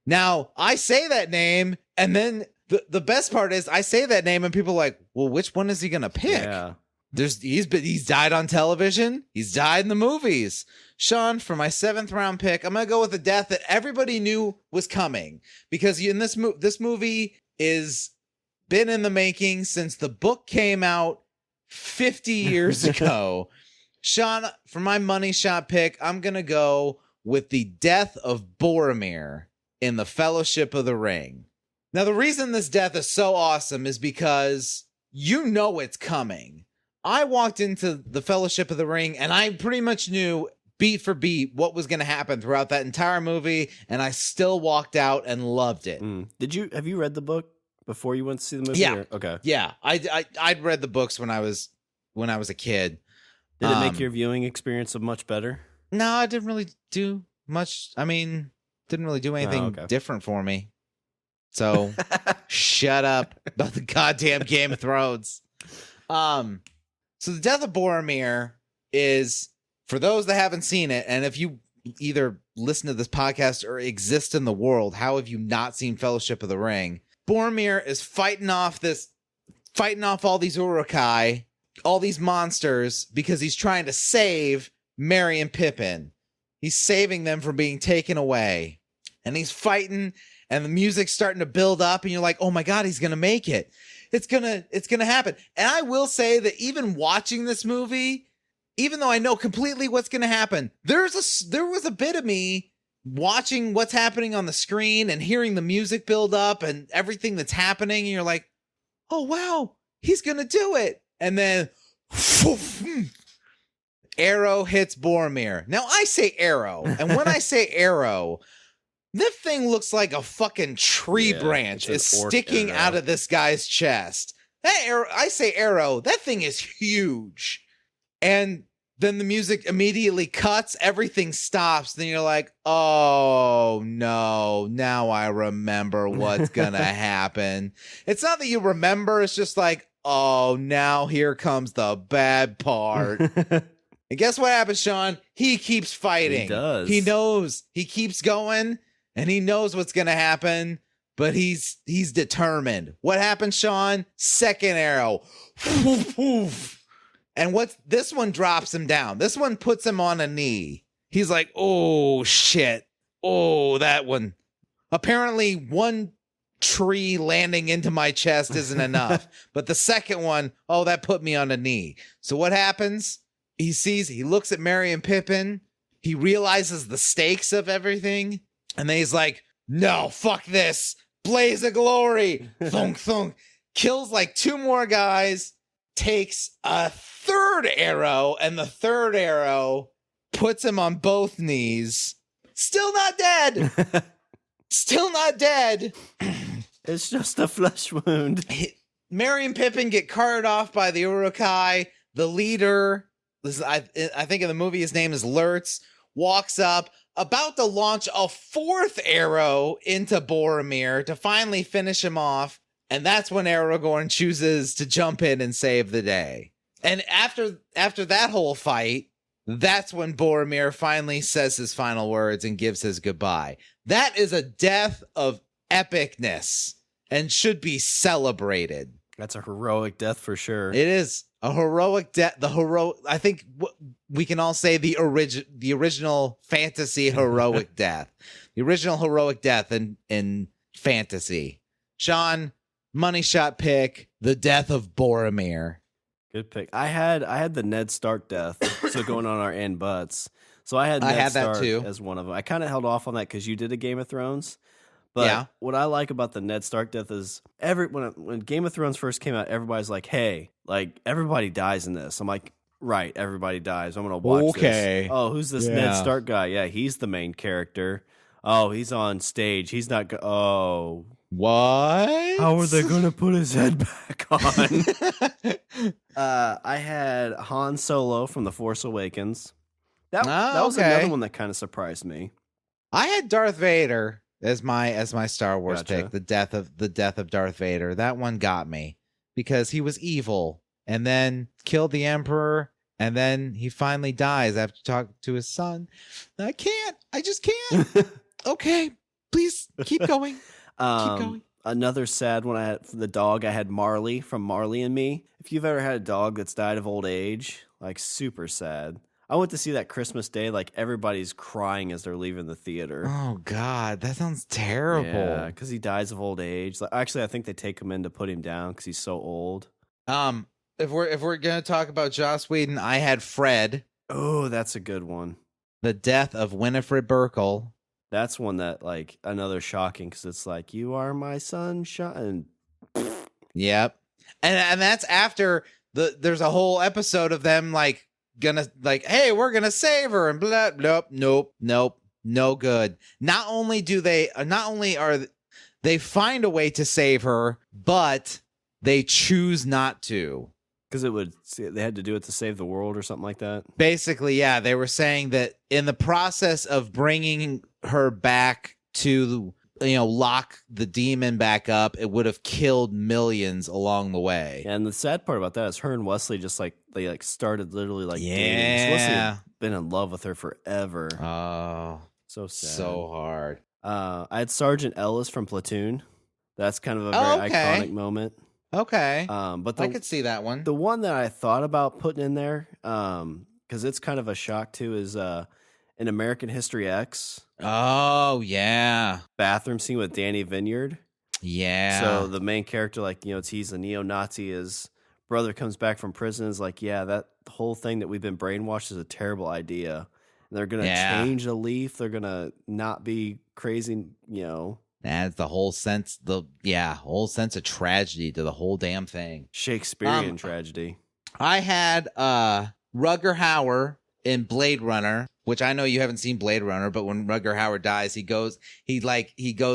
Now, I say that name, and then the best part is I say that name, and people are like, well, which one is he going to pick? Yeah. He's died on television. He's died in the movies. Shawn, for my 7th round pick, I'm gonna go with a death that everybody knew was coming, because in this movie is been in the making since the book came out 50 years ago. Shawn, for my money shot pick, I'm gonna go with the death of Boromir in the Fellowship of the Ring. Now, the reason this death is so awesome is because you know it's coming. I walked into the Fellowship of the Ring and I pretty much knew beat for beat what was going to happen throughout that entire movie, and I still walked out and loved it. Have you read the book before you went to see the movie? Yeah. Okay. Yeah. I'd read the books when I was a kid. Did it make your viewing experience much better? No, I didn't really do much. I mean, didn't really do anything different for me. So shut up about the goddamn Game of Thrones. So the death of Boromir is, for those that haven't seen it, and if you either listen to this podcast or exist in the world, how have you not seen Fellowship of the Ring? Boromir is fighting off all these Uruk-hai, all these monsters, because he's trying to save Merry and Pippin. He's saving them from being taken away. And he's fighting, and the music's starting to build up, and you're like, oh my God, he's going to make it. It's gonna happen. And I will say that even watching this movie, even though I know completely what's going to happen, there was a bit of me watching what's happening on the screen and hearing the music build up and everything that's happening. And you're like, oh, wow, he's going to do it. And then arrow hits Boromir. Now I say arrow. And when I say arrow, this thing looks like a fucking tree branch is sticking out of this guy's chest. That arrow, I say arrow, that thing is huge. And then the music immediately cuts, everything stops. Then you're like, oh no, now I remember what's gonna happen. It's not that you remember, it's just like, oh, now here comes the bad part. And guess what happens, Shawn? He keeps fighting. He does. He knows. He keeps going, and he knows what's gonna happen, but he's determined. What happens, Shawn? Second arrow. And this one drops him down. This one puts him on a knee. He's like, oh, shit. Oh, that one. Apparently, one tree landing into my chest isn't enough. But the second one, oh, that put me on a knee. So what happens? He looks at Merry and Pippin. He realizes the stakes of everything. And then he's like, no, fuck this. Blaze of glory. Thunk, thunk. Kills like 2 more guys. Takes a third arrow, and the third arrow puts him on both knees. Still not dead. Still not dead. It's just a flesh wound. Merry and Pippin get carted off by the Uruk-hai. The leader, I think in the movie his name is Lurtz, walks up, about to launch a 4th arrow into Boromir to finally finish him off. And that's when Aragorn chooses to jump in and save the day. And after that whole fight, that's when Boromir finally says his final words and gives his goodbye. That is a death of epicness and should be celebrated. That's a heroic death for sure. It is a heroic death. I think we can all say the original fantasy heroic death. The original heroic death in fantasy. Shawn, money shot pick, the death of Boromir. Good pick. I had the Ned Stark death, so going on our end butts. So I had Ned Stark that too as one of them. I kind of held off on that because you did a Game of Thrones. But what I like about the Ned Stark death is when Game of Thrones first came out, everybody's like, hey, like everybody dies in this. I'm like, right, everybody dies. I'm going to watch this. Oh, who's this Ned Stark guy? Yeah, he's the main character. Oh, he's on stage. He's not oh. What? How are they going to put his head back on? I had Han Solo from The Force Awakens. That was another one that kind of surprised me. I had Darth Vader as my Star Wars pick. The death of Darth Vader. That one got me because he was evil and then killed the Emperor, and then he finally dies after talking to his son. I just can't. Okay, please keep going. Another sad one I had for the dog, I had Marley from Marley and Me. If you've ever had a dog that's died of old age, like super sad. I went to see that Christmas Day, like everybody's crying as they're leaving the theater. Oh God, that sounds terrible. Yeah, because he dies of old age. Like, actually, I think they take him in to put him down because he's so old. If we're gonna talk about Joss Whedon, I had Fred. Oh, that's a good one. The death of Winifred Burkle. That's one that, like, another shocking because it's like, you are my sunshine. Yep. And that's after there's a whole episode of them like gonna like, hey, we're gonna save her and blah. Nope, no good. Not only are they find a way to save her, but they choose not to. Because they had to do it to save the world or something like that. Basically, yeah, they were saying that in the process of bringing her back to, lock the demon back up, it would have killed millions along the way. And the sad part about that is her and Wesley just like they like started literally like dating. Yeah. Wesley had been in love with her forever. Oh, so sad. so hard. I had Sergeant Ellis from Platoon. That's kind of a very iconic moment. Okay. But I could see that one. The one that I thought about putting in there, because it's kind of a shock too, is in American History X. Oh yeah. Bathroom scene with Danny Vineyard. Yeah. So the main character, like, he's a neo-Nazi. His brother comes back from prison. Is like, yeah, that whole thing that we've been brainwashed is a terrible idea. And they're gonna change a leaf. They're gonna not be crazy. Adds the whole sense, whole sense of tragedy to the whole damn thing. Shakespearean tragedy. I had Rutger Hauer in Blade Runner, which I know you haven't seen Blade Runner, but when Rutger Hauer dies, he goes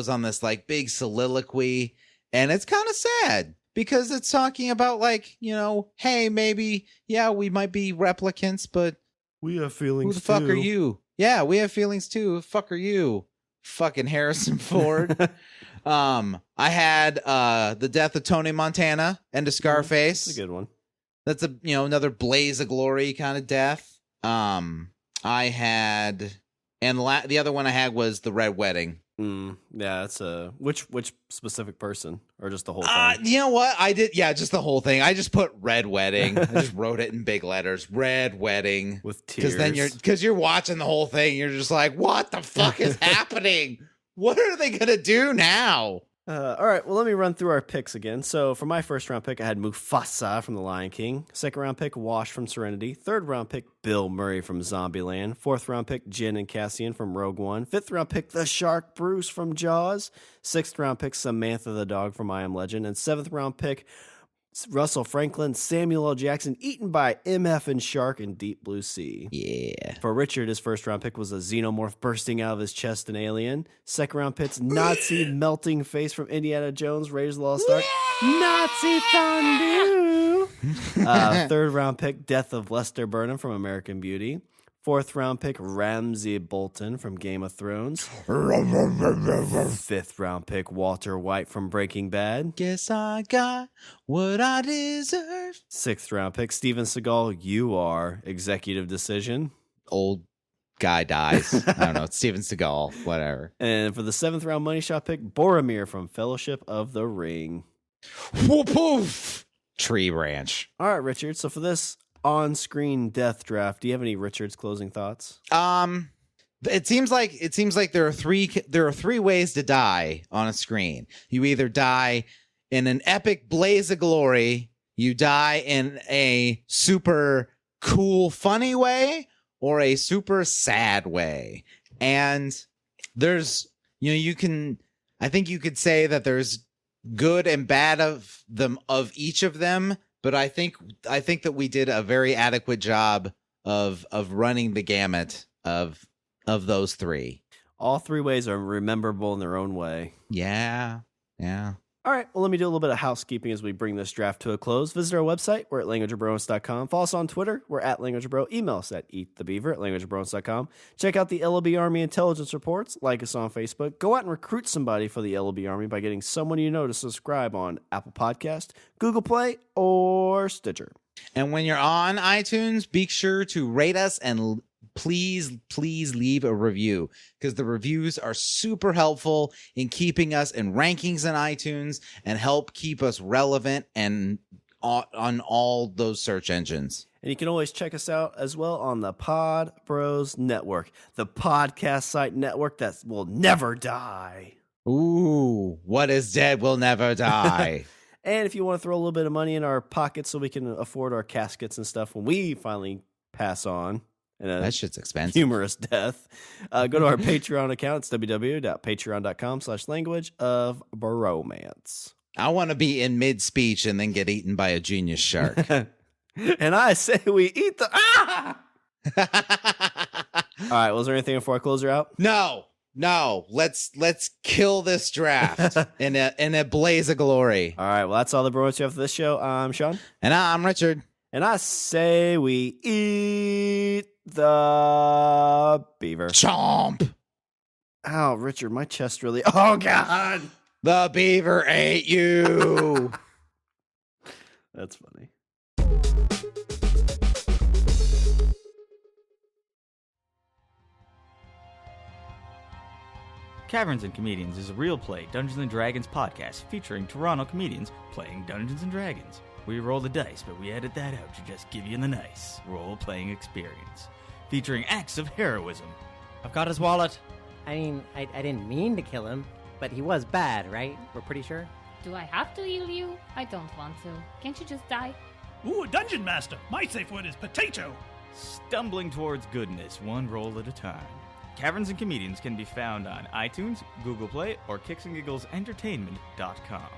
on this like big soliloquy, and it's kind of sad because it's talking about like, hey, maybe, we might be replicants, but we have feelings. Who the fuck are you? Yeah, we have feelings too. Who the fuck are you? Fucking Harrison Ford. I had the death of Tony Montana and Scarface. That's a good one. That's another blaze of glory kind of death. I had, and the other one I had was the Red Wedding. Yeah, that's which specific person or just the whole thing? You know what? I did, just the whole thing. I just put Red Wedding. I just wrote it in big letters. Red Wedding. With tears. Because you're watching the whole thing. You're just like, what the fuck is happening? What are they gonna do now? All right, well, let me run through our picks again. So for my first round pick, I had Mufasa from The Lion King. Second round pick, Wash from Serenity. Third round pick, Bill Murray from Zombieland. Fourth round pick, Jin and Cassian from Rogue One. Fifth round pick, the Shark Bruce from Jaws. Sixth round pick, Samantha the Dog from I Am Legend. And seventh round pick, Russell Franklin, Samuel L. Jackson, eaten by MF and Shark in Deep Blue Sea. Yeah. For Richard, his first round pick was a xenomorph bursting out of his chest in Alien. Second round pick's Nazi melting face from Indiana Jones, Raiders of the Lost Ark. Nazi fondue. Third round pick, Death of Lester Burnham from American Beauty. Fourth round pick, Ramsay Bolton from Game of Thrones. Fifth round pick, Walter White from Breaking Bad. Guess I got what I deserve. Sixth round pick, Steven Seagal, You Are, Executive Decision. Old guy dies. I don't know. It's Steven Seagal. Whatever. And for the seventh round money shot pick, Boromir from Fellowship of the Ring. Whoop, woof. Tree branch. All right, Richard. So for this on-screen death draft, do you have any Richard's closing thoughts? It seems like there are three ways to die on a screen. You either die in an epic blaze of glory, you die in a super cool, funny way, or a super sad way. And there's, I think you could say that there's good and bad of each of them. But I think that we did a very adequate job of running the gamut of those three. All three ways are rememberable in their own way. Yeah. All right, well, let me do a little bit of housekeeping as we bring this draft to a close. Visit our website. We're at languageofbromance.com. Follow us on Twitter. We're at languageofbro. Email us at eatthebeaver@languageofbromance.com. Check out the LOB Army intelligence reports. Like us on Facebook. Go out and recruit somebody for the LOB Army by getting someone you know to subscribe on Apple Podcast, Google Play, or Stitcher. And when you're on iTunes, be sure to rate us and please leave a review, because the reviews are super helpful in keeping us in rankings in iTunes and help keep us relevant and on all those search engines. And you can always check us out as well on the Pod Bros Network, the podcast site network that will never die. Ooh, what is dead will never die. And if you want to throw a little bit of money in our pockets so we can afford our caskets and stuff when we finally pass on in a that shit's expensive. humorous death, go to our Patreon account. It's www.patreon.com/language of bromance. I want to be in mid-speech and then get eaten by a genius shark. And I say we eat the... Ah! All right, was there anything before I close her out? No. Let's kill this draft in a blaze of glory. All right, well, that's all the bromance we have for this show. I'm Shawn. And I'm Richard. And I say we eat the beaver. Chomp. Ow, Richard, my chest really... Oh, God! The beaver ate you. That's funny. Caverns and Comedians is a real play Dungeons & Dragons podcast featuring Toronto comedians playing Dungeons & Dragons. We roll the dice, but we edit that out to just give you the nice role-playing experience. Featuring acts of heroism. I've got his wallet. I mean, I didn't mean to kill him, but he was bad, right? We're pretty sure? Do I have to heal you? I don't want to. Can't you just die? Ooh, a dungeon master. My safe word is potato. Stumbling towards goodness, one roll at a time. Caverns and Comedians can be found on iTunes, Google Play, or kicksandgigglesentertainment.com.